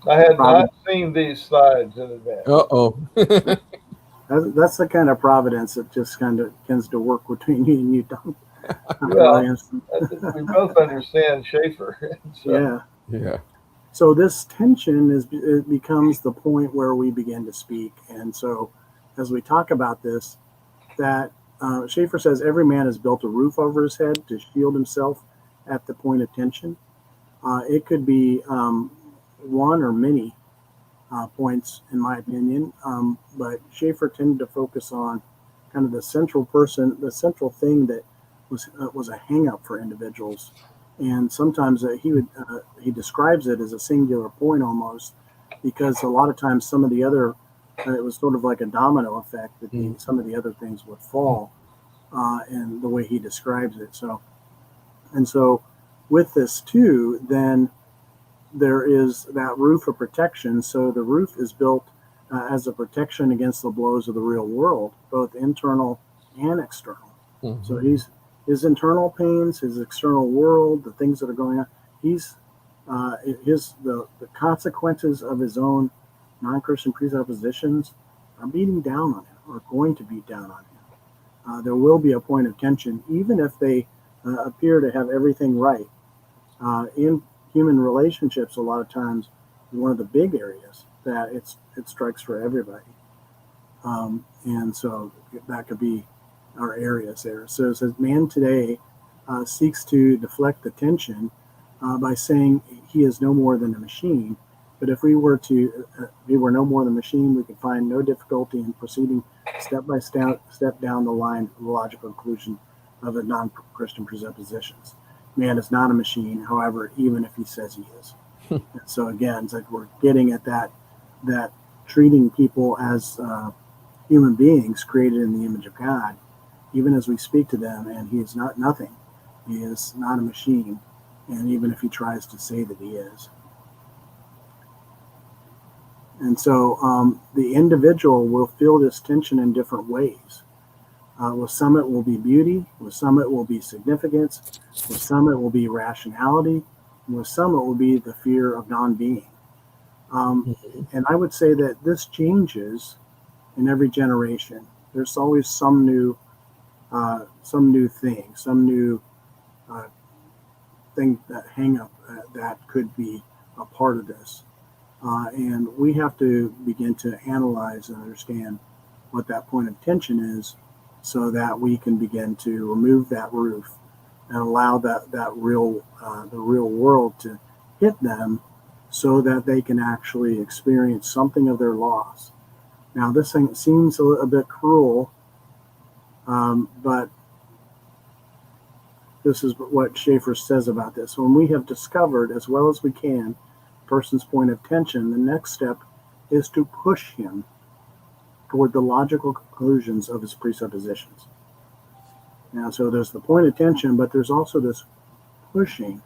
I had Providence. not seen these slides in advance. Uh-oh. That's the kind of providence that just kind of tends to work between you and you, Tom. Well, we both understand Schaeffer. So, Yeah. Yeah. So this tension it becomes the point where we begin to speak. And so as we talk about this, that Schaeffer says every man has built a roof over his head to shield himself at the point of tension. It could be one or many points, in my opinion. But Schaeffer tended to focus on kind of the central thing that was a hang up for individuals. And sometimes he describes it as a singular point almost, because a lot of times some of the other, it was sort of like a domino effect that some of the other things would fall, and the way he describes it. So with this too, then there is that roof of protection. So the roof is built as a protection against the blows of the real world, both internal and external. Mhm. So his internal pains, his external world, the things that are going on, the consequences of his own non-Christian presuppositions are beating down on him, or going to beat down on him. There will be a point of tension, even if they appear to have everything right. In human relationships, a lot of times, is one of the big areas that it strikes for everybody. And so that could be our areas there. So it says, man today seeks to deflect the tension by saying he is no more than a machine. But if we were no more than a machine, we could find no difficulty in proceeding step by step down the line of the logical conclusion of the non-Christian presuppositions. Man is not a machine, however, even if he says he is. And so again, it's like we're getting at that treating people as human beings created in the image of God, even as we speak to them, and he is not nothing. He is not a machine, and even if he tries to say that he is. And so the individual will feel this tension in different ways. With some it will be beauty, with some it will be significance, with some it will be rationality, and with some it will be the fear of non-being. And I would say that this changes in every generation. There's always some new thing, some new thing that hang up that could be a part of this. And we have to begin to analyze and understand what that point of tension is, so that we can begin to remove that roof and allow the real world to hit them, so that they can actually experience something of their loss. Now, this thing seems a bit cruel, but this is what Schaeffer says about this. When we have discovered, as well as we can, a person's point of tension, the next step is to push him toward the logical conclusions of his presuppositions. Now, so there's the point of tension, but there's also this pushing.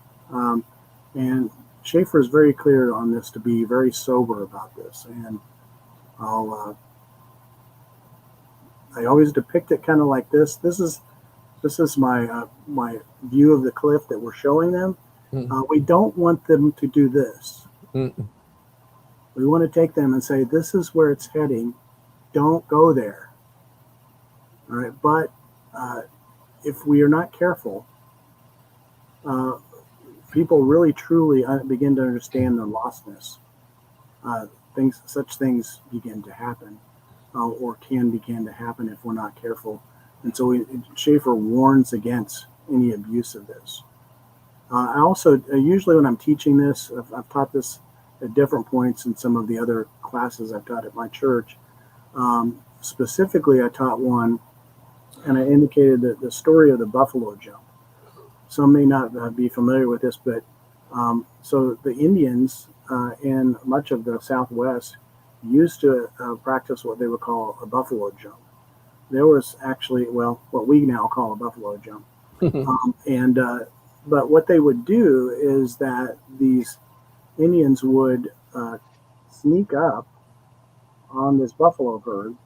And Schaeffer is very clear on this, to be very sober about this. And I always depict it kind of like this. This is my view of the cliff that we're showing them. We don't want them to do this. We want to take them and say, this is where it's heading. Don't go there. All right, but if we are not careful, people really truly begin to understand their lostness. Such things begin to happen, or can begin to happen if we're not careful. And so Schaeffer warns against any abuse of this. I also, usually when I'm teaching this, I've taught this at different points in some of the other classes I've taught at my church. Specifically, I taught one, and I indicated the story of the buffalo jump. Some may not be familiar with this, but So the Indians in much of the Southwest used to practice what they would call a buffalo jump. There was actually, well, what we now call a buffalo jump. But what they would do is that these Indians would sneak up on this buffalo herd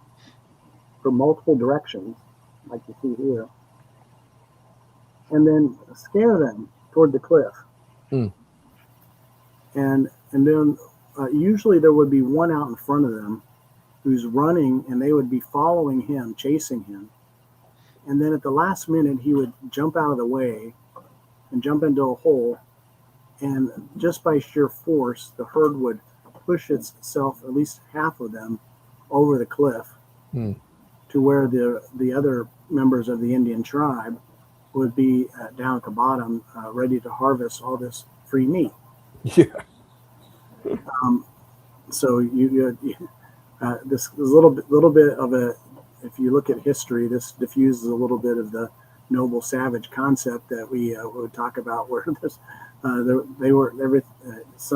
from multiple directions, like you see here, and then scare them toward the cliff. Mm. And then usually there would be one out in front of them who's running, and they would be following him, chasing him. And then at the last minute, he would jump out of the way and jump into a hole. And just by sheer force, the herd would push itself, at least half of them, over the cliff to where the other members of the Indian tribe would be down at the bottom, ready to harvest all this free meat. Yeah. So this little bit of a, if you look at history, this diffuses a little bit of the noble savage concept that we would talk about, where this, they were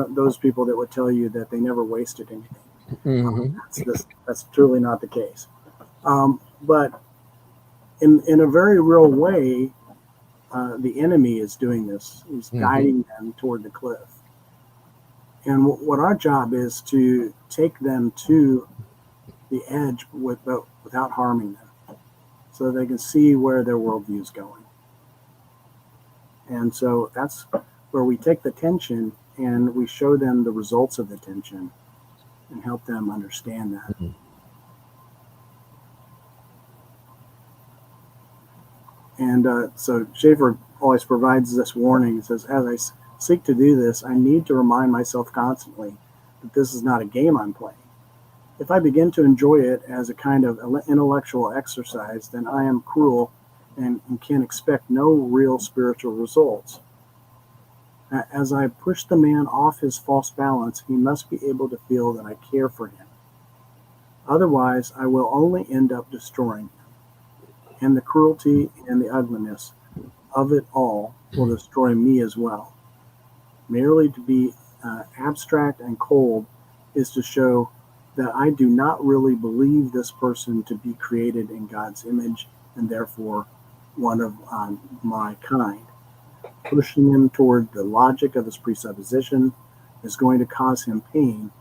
those people that would tell you that they never wasted anything. That's truly not the case. But in a very real way, the enemy is doing this. He's guiding them toward the cliff. And what our job is to take them to the edge without harming them, so they can see where their worldview is going. And so that's where we take the tension and we show them the results of the tension and help them understand that. And so Schaeffer always provides this warning. He says, as I seek to do this, I need to remind myself constantly that this is not a game I'm playing. If I begin to enjoy it as a kind of intellectual exercise, then I am cruel and can expect no real spiritual results. As I push the man off his false balance, he must be able to feel that I care for him. Otherwise, I will only end up destroying him. And the cruelty and the ugliness of it all will destroy me as well. Merely to be abstract and cold is to show that I do not really believe this person to be created in God's image and therefore one of my kind. Pushing him toward the logic of his presupposition is going to cause him pain.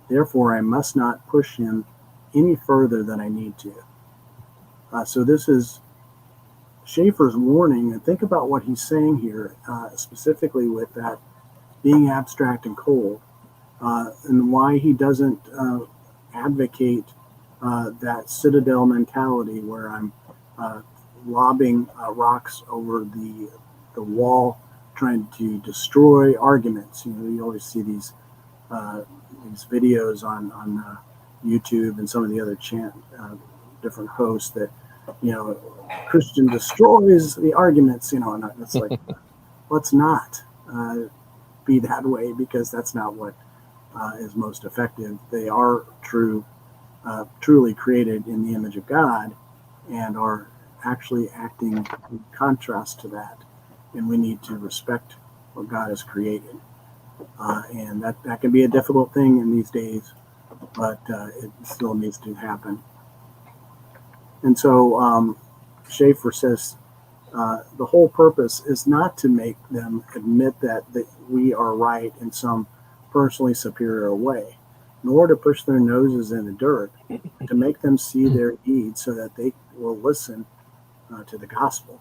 Therefore, I must not push him any further than I need to. So this is Schaeffer's warning, and think about what he's saying here, specifically with that being abstract and cold, and why he doesn't advocate that citadel mentality where I'm lobbing rocks over the wall, trying to destroy arguments. You know, you always see these videos on YouTube and some of the other different hosts that, you know, Christian destroys the arguments, you know, and it's like, let's not be that way, because that's not what is most effective. They are truly created in the image of God and are actually acting in contrast to that. And we need to respect what God has created. And that can be a difficult thing in these days, but it still needs to happen. And so Schaeffer says the whole purpose is not to make them admit that we are right in some personally superior way, nor to push their noses in the dirt, to make them see their deeds so that they will listen to the gospel.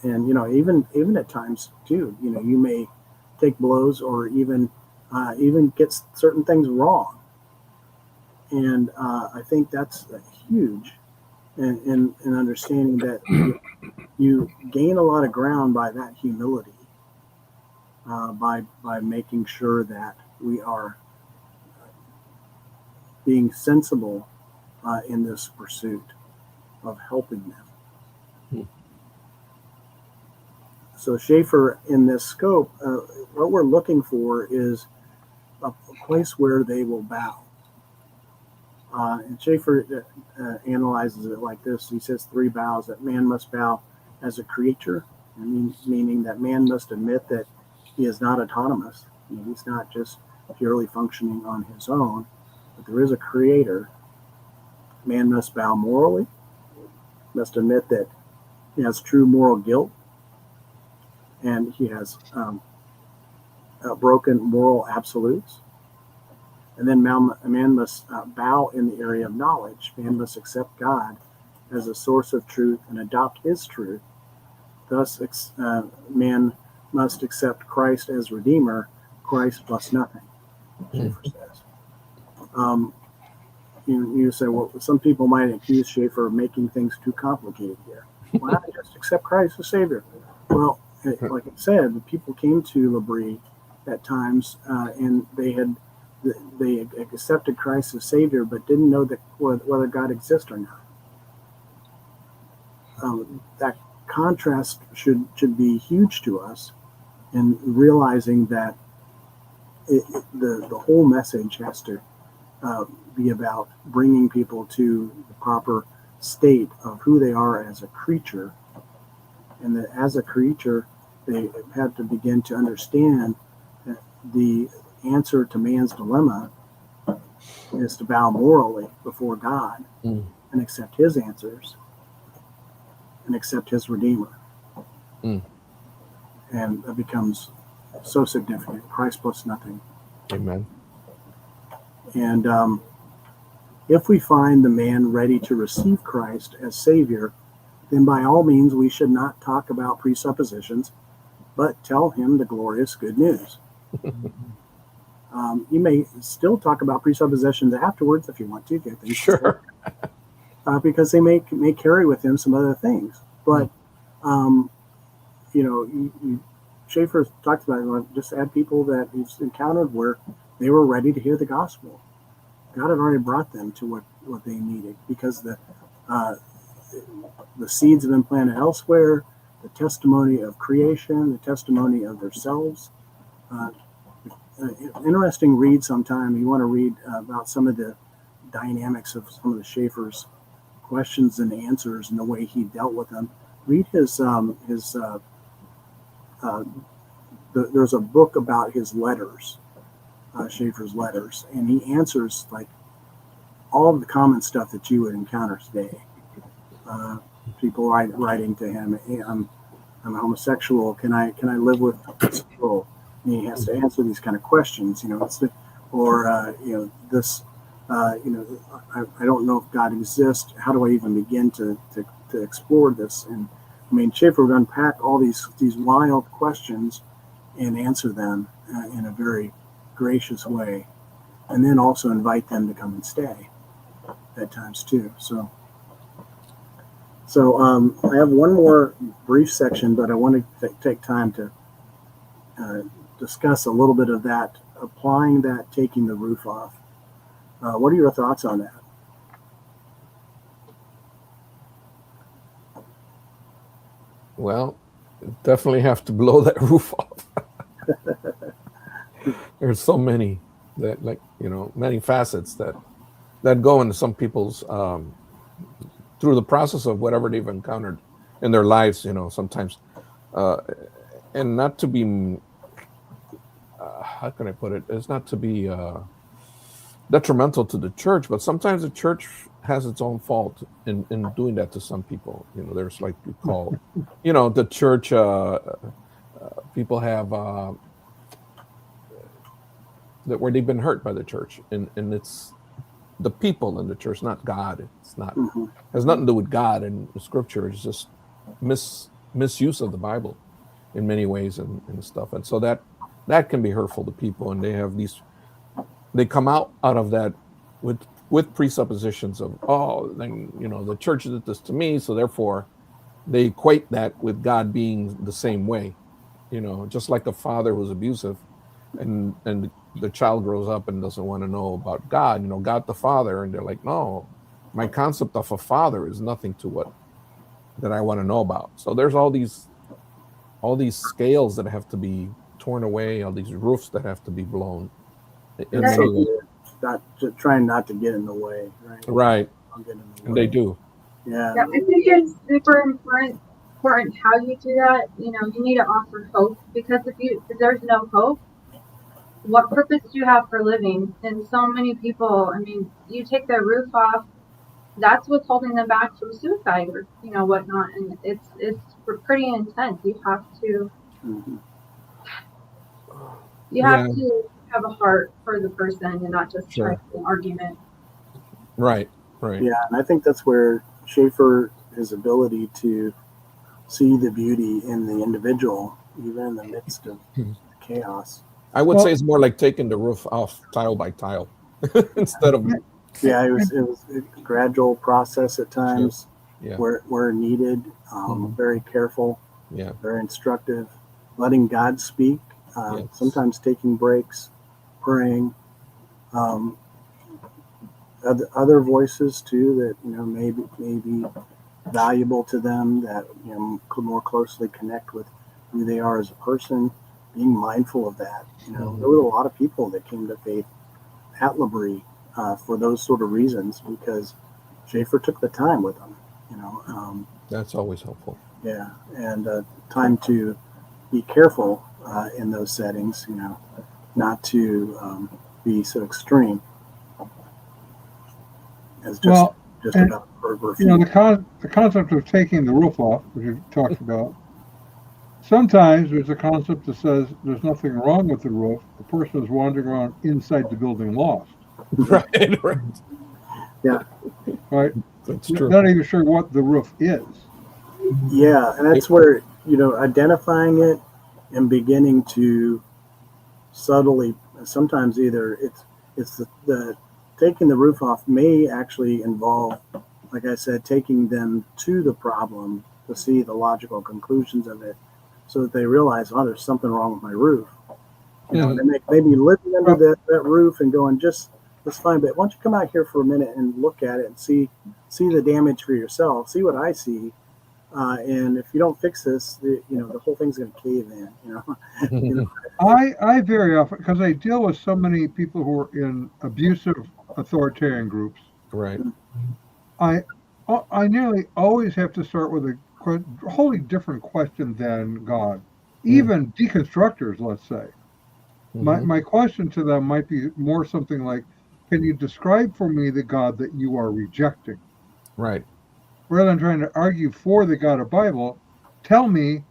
And, you know, even at times too, you know, you may take blows or even get certain things wrong. And I think that's huge in understanding that you gain a lot of ground by that humility, by making sure that we are being sensible in this pursuit of helping them. So Schaeffer, in this scope, what we're looking for is a place where they will bow. And Schaeffer analyzes it like this. He says 3 bows: that man must bow as a creature, meaning that man must admit that he is not autonomous. He's not just purely functioning on his own, but there is a creator. Man must bow morally, must admit that he has true moral guilt, and he has broken moral absolutes. And then a man must bow in the area of knowledge. Man must accept God as a source of truth and adopt his truth. Thus, man must accept Christ as Redeemer, Christ plus nothing, Schaeffer says. You say, well, some people might accuse Schaeffer of making things too complicated here. Why not just accept Christ as Savior? Well, like I said, the people came to L'Abri at times, and they accepted Christ as Savior, but didn't know that whether God exists or not. That contrast should be huge to us, in realizing that the whole message has to be about bringing people to the proper state of who they are as a creature, and that as a creature they have to begin to understand that the answer to man's dilemma is to bow morally before God and accept his answers and accept his Redeemer. And that becomes so significant. Christ plus nothing. Amen. And if we find the man ready to receive Christ as Savior, then by all means we should not talk about presuppositions, but tell him the glorious good news. You may still talk about presuppositions afterwards if you want to get things Sure. because they may carry with them some other things. But Schaeffer talked about just had people that he's encountered where they were ready to hear the gospel. God had already brought them to what they needed, because the seeds have been planted elsewhere. The testimony of creation, the testimony of themselves. Interesting read sometime. You want to read about some of the dynamics of some of the Schaeffer's questions and answers and the way he dealt with them. Read his there's a book about his letters, Schaeffer's letters, and he answers like all of the common stuff that you would encounter today. People writing to him, hey, I'm a homosexual. Can I live with people? And he has to answer these kind of questions. I don't know if God exists. How do I even begin to explore this? And I mean, Schaeffer would unpack all these wild questions and answer them in a very gracious way, and then also invite them to come and stay at times too. So I have one more brief section, but I want to take time to discuss a little bit of that, applying that, taking the roof off. What are your thoughts on that? Well, definitely have to blow that roof off. There's so many that, many facets that go into some people's through the process of whatever they've encountered in their lives. Sometimes, and not to be, how can I put it? It's not to be detrimental to the church, but sometimes the church has its own fault in doing that to some people. There's like we call, the church. People have that where they've been hurt by the church, and it's the people in the church, not God. It's not has nothing to do with God and the Scripture. It's just misuse of the Bible in many ways and stuff, and so that can be hurtful to people, and they come out of that with presuppositions of, the church did this to me, so therefore they equate that with God being the same way, just like a father who's abusive and the child grows up and doesn't want to know about God, God the Father, and they're like, no, my concept of a father is nothing to what that I want to know about. So there's all these scales that have to be torn away, all these roofs that have to be blown. Trying not to get in the way, right? Right. I'll get in the way. And they do. Yeah. I think it's super important important how you do that. You know, you need to offer hope, because if there's no hope, what purpose do you have for living? And so many people, I mean, you take their roof off, that's what's holding them back from suicide or whatnot, and it's pretty intense. You have to Mhm. Yeah, have a heart for the person and not just try sure. to an argument. Right. Yeah, and I think that's where Schaeffer, his ability to see the beauty in the individual, even in the midst of chaos. I would Well- say it's more like taking the roof off tile by tile instead of Yeah, it was a gradual process at times yeah. where needed, very careful, Yeah. very instructive, letting God speak, Yes. sometimes taking breaks, praying, other voices too that may be valuable to them, that could more closely connect with who they are as a person. Being mindful of that. There were a lot of people that came to faith at L'Abri for those sort of reasons, because Schaeffer took the time with them. That's always helpful. Yeah, and time to be careful in those settings. Not to be so extreme as just and, about pervert. the concept of taking the roof off, which you talked about. Sometimes there's a concept that says there's nothing wrong with the roof. The person is wandering around inside the building lost. Right. Right. Yeah. Right. That's true. Not even sure what the roof is. Yeah, and that's where identifying it and beginning to subtly, sometimes either it's the taking the roof off may actually involve, like I said, taking them to the problem to see the logical conclusions of it, so that they realize, oh, there's something wrong with my roof. And they maybe living under that roof and going, that's fine, but why don't you come out here for a minute and look at it and see the damage for yourself, see what I see. And if you don't fix this, the whole thing's going to cave in. I very often, because I deal with so many people who are in abusive authoritarian groups, Right. I nearly always have to start with a wholly different question than God. Even deconstructors, let's say. My question to them might be more something like, can you describe for me the God that you are rejecting? Right. Rather than trying to argue for the God of Bible, tell me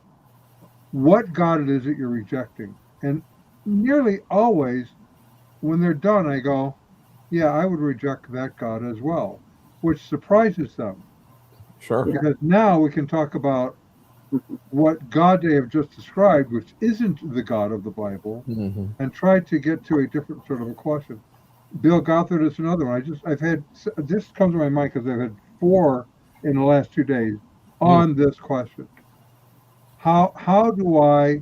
what God it is that you're rejecting. And nearly always, when they're done, I go, yeah, I would reject that God as well, which surprises them. Sure. Because now we can talk about what God they have just described, which isn't the God of the Bible, and try to get to a different sort of a question. Bill Gothard is another one. I've had, this comes to my mind because I've had 4 in the last 2 days on this question. How do I,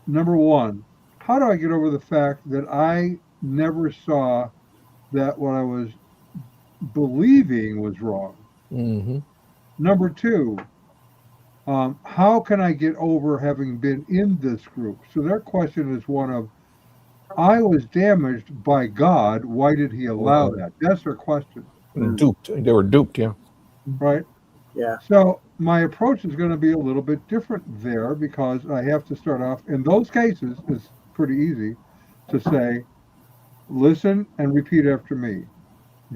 number one, how do I get over the fact that I never saw that what I was believing was wrong? Number 2, how can I get over having been in this group? So their question is one of, I was damaged by God. Why did he allow that? That's their question. Duped. They were duped, yeah. Right? Yeah. So my approach is going to be a little bit different there, because I have to start off, in those cases, it's pretty easy to say, listen and repeat after me.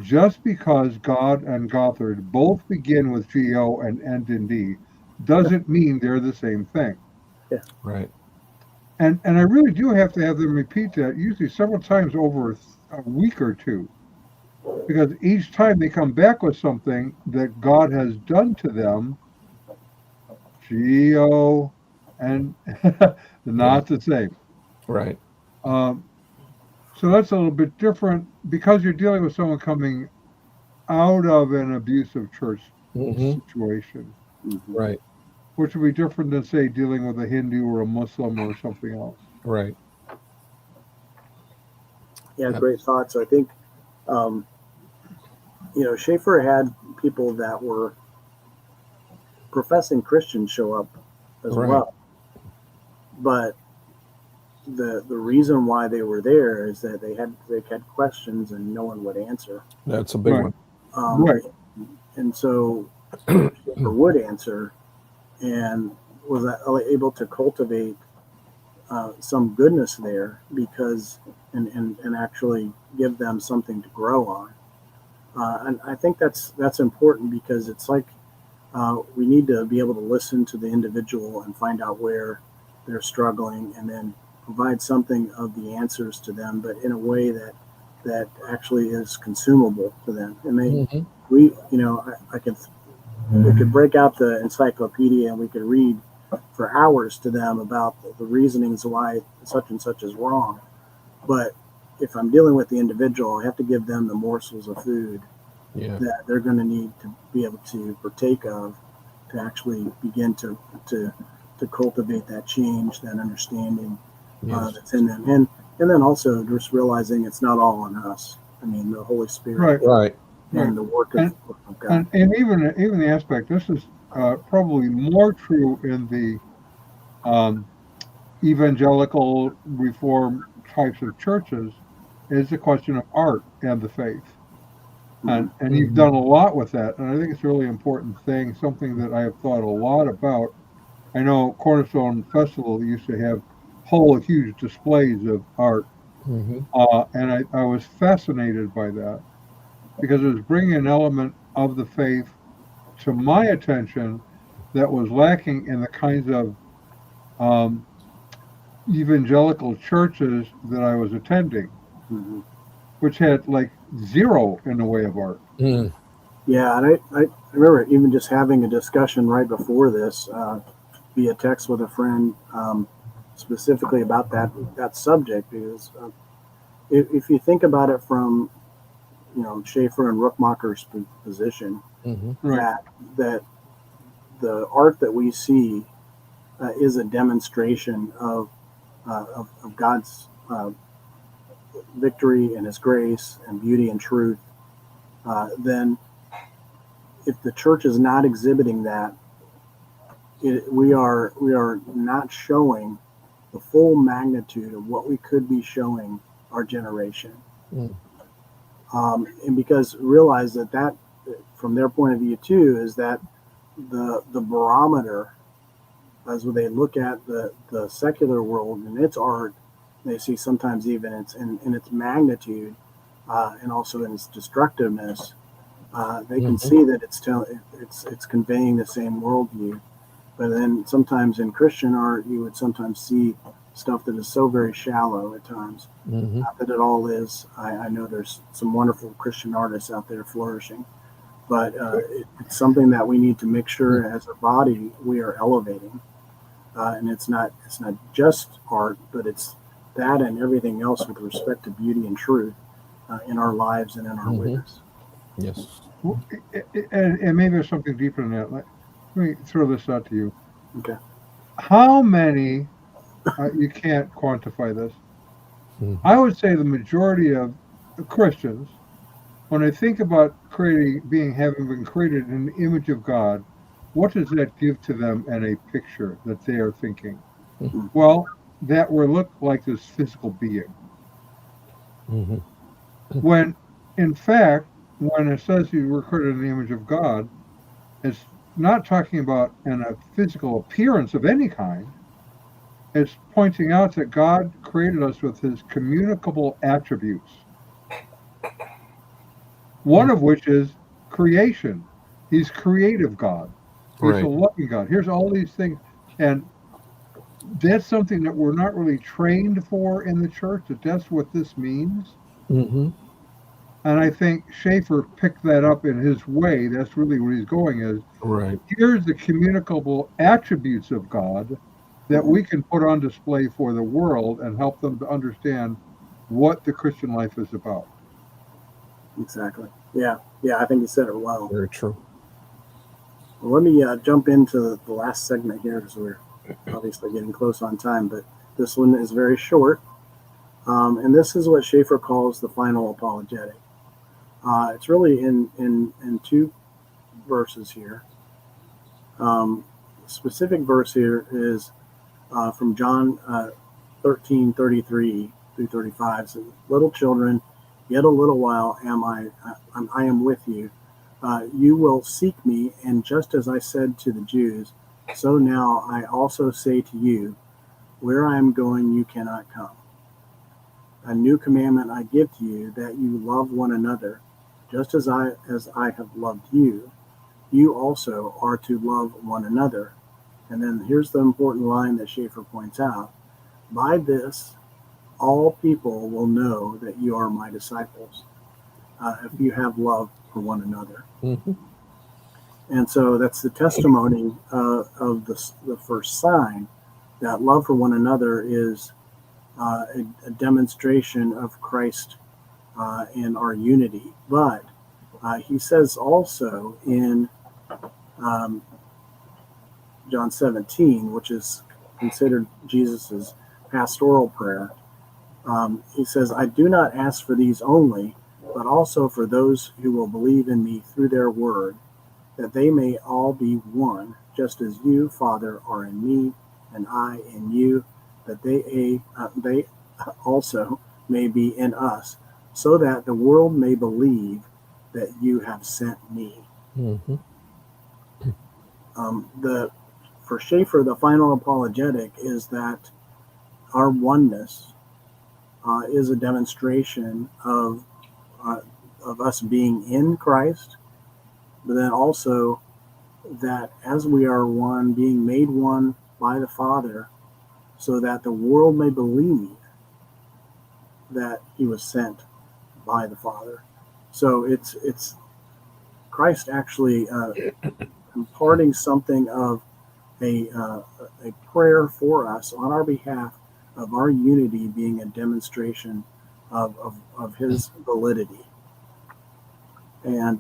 Just because God and Gothard both begin with G-O and end in D doesn't mean they're the same thing. Yeah. Right. And I really do have to have them repeat that, usually several times over a week or two, because each time they come back with something that God has done to them, G-O and not the same. Right. So that's a little bit different, because you're dealing with someone coming out of an abusive church situation. Right. Which would be different than, say, dealing with a Hindu or a Muslim or something else. Right. Yeah, great thoughts. I think, Schaeffer had people that were professing Christians show up as well. But the reason why they were there is that they had questions and no one would answer. That's a big one. Right. And so Schaeffer would answer, and was able to cultivate some goodness there because and actually give them something to grow on. And I think that's important because it's like we need to be able to listen to the individual and find out where they're struggling, and then provide something of the answers to them, but in a way that actually is consumable to them. And we could break out the encyclopedia and we could read for hours to them about the reasonings why such and such is wrong. But if I'm dealing with the individual, I have to give them the morsels of food that they're going to need to be able to partake of to actually begin to cultivate that change, that understanding that's in them. And then also just realizing it's not all on us. I mean, the Holy Spirit and the work of God. And even the aspect, this is probably more true in the evangelical reform types of churches, is the question of art and the faith. And you've done a lot with that, and I think it's a really important thing, something that I have thought a lot about. I know Cornerstone Festival used to have whole huge displays of art, and I was fascinated by that because it was bringing an element of the faith to my attention that was lacking in the kinds of evangelical churches that I was attending, which had like zero in the way of art. Yeah, and I remember even just having a discussion right before this via text with a friend specifically about that subject, because if you think about it from Schaeffer and Rookmacher's position, that the art that we see is a demonstration of God's victory and His grace and beauty and truth, then if the church is not exhibiting that, we are not showing the full magnitude of what we could be showing our generation. And because realize that from their point of view too, is that the barometer, as when they look at the secular world and its art, they see sometimes even in its magnitude and also in its destructiveness, they can see that it's conveying the same worldview. But then sometimes in Christian art, you would sometimes see stuff that is so very shallow at times. Not that it all is. I know there's some wonderful Christian artists out there flourishing, but it's something that we need to make sure as a body we are elevating. And it's not just art, but it's that and everything else with respect to beauty and truth in our lives and in our witness. Yes. And maybe there's something deeper than that. Let me throw this out to you. Okay. How many, you can't quantify this, I would say the majority of Christians, when they think about having been created in the image of God, what does that give to them in a picture that they are thinking? Well, that will look like this physical being. When, in fact, when it says you were created in the image of God, it's not talking about a physical appearance of any kind. It's pointing out that God created us with His communicable attributes, one of which is creation. He's creative God. He's a loving God. Here's all these things. And that's something that we're not really trained for in the church, that's what this means. And I think Schaeffer picked that up in his way. That's really where he's going is, here's the communicable attributes of God that we can put on display for the world and help them to understand what the Christian life is about. Exactly. Yeah, I think you said it well. Very true. Well, let me jump into the last segment here because we're obviously getting close on time, but this one is very short. And this is what Schaeffer calls the final apologetic. It's really in two verses here. Specific verse here is from John 13:33 through 35. So, little children, yet a little while I am with you. You will seek me, and just as I said to the Jews, So now I also say to you, where I am going, you cannot come. A new commandment I give to you, that you love one another, just as I have loved you. You also are to love one another. And then here's the important line that Schaeffer points out. By this, all people will know that you are my disciples, if you have love for one another. Mm-hmm. And so that's the testimony of the first sign, that love for one another is a demonstration of Christ and our unity. But he says also in John 17, which is considered Jesus's pastoral prayer, he says, I do not ask for these only, but also for those who will believe in me through their word, that they may all be one, just as you, Father, are in me, and I in you, that they also may be in us, so that the world may believe that you have sent me. Mm-hmm. For Schaeffer, the final apologetic is that our oneness is a demonstration of us being in Christ, but then also that as we are one, being made one by the Father, so that the world may believe that he was sent by the Father. So it's Christ actually imparting something of a prayer for us on our behalf, of our unity being a demonstration of his validity. And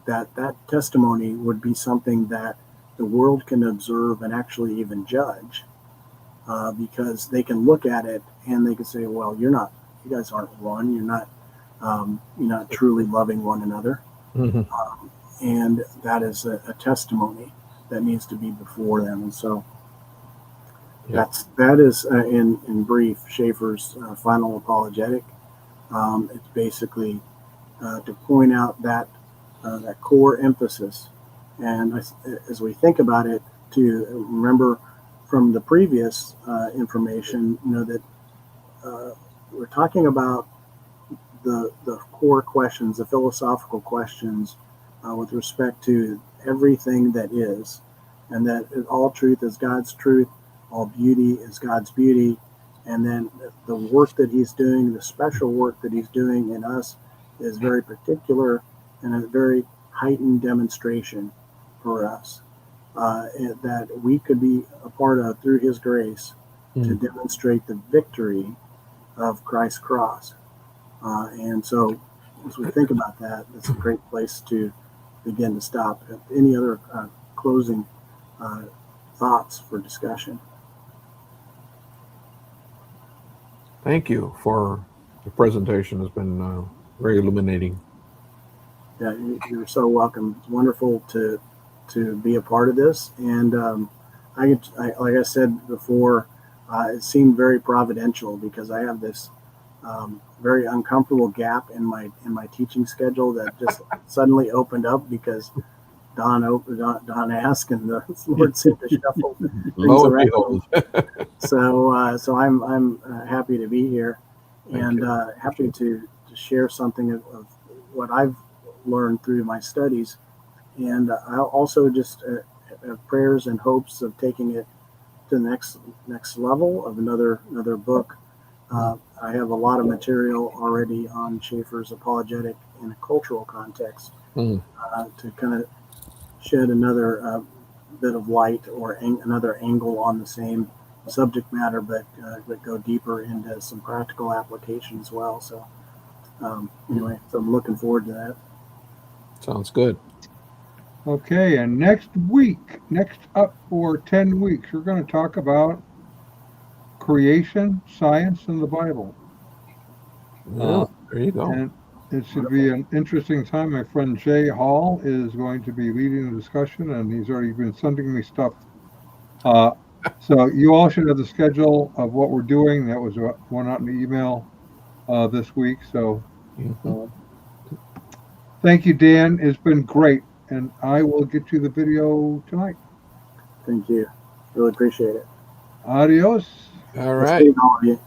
that testimony would be something that the world can observe and actually even judge, because they can look at it and they can say, well, you guys aren't one, you're not truly loving one another. Mm-hmm. And that is a testimony that needs to be before them. And so that is in brief Schaeffer's final apologetic. It's basically to point out that core emphasis, and as we think about it, to remember from the previous information, that we're talking about the core questions, the philosophical questions with respect to everything that is, and that all truth is God's truth, all beauty is God's beauty, and then the work that he's doing, the special work that he's doing in us, is very particular and a very heightened demonstration for us that we could be a part of through his grace to demonstrate the victory of Christ's cross. And so as we think about that, it's a great place to begin to stop. Any other closing thoughts for discussion? Thank you for the presentation. It's been very illuminating. Yeah, you're so welcome. It's wonderful to be a part of this. And like I said before, it seemed very providential, because I have this very uncomfortable gap in my teaching schedule that just suddenly opened up because Don asked, and the Lord seemed to shuffle things around. So I'm happy to be here, and happy to share something of what I've learned through my studies, and I'll also just have prayers and hopes of taking it to the next level of another book. I have a lot of material already on Schaeffer's Apologetic in a cultural context to kind of shed another bit of light or another angle on the same subject matter, but go deeper into some practical application as well. So anyway, so I'm looking forward to that. Sounds good. Okay, and next up for 10 weeks, we're going to talk about creation, science, and the Bible. Yeah, there you go. And it should be an interesting time. My friend Jay Hall is going to be leading the discussion, and he's already been sending me stuff. So you all should have the schedule of what we're doing. That was one out in the email this week. So thank you, Dan. It's been great. And I will get you the video tonight. Thank you. Really appreciate it. Adios. All Let's right. see all of you.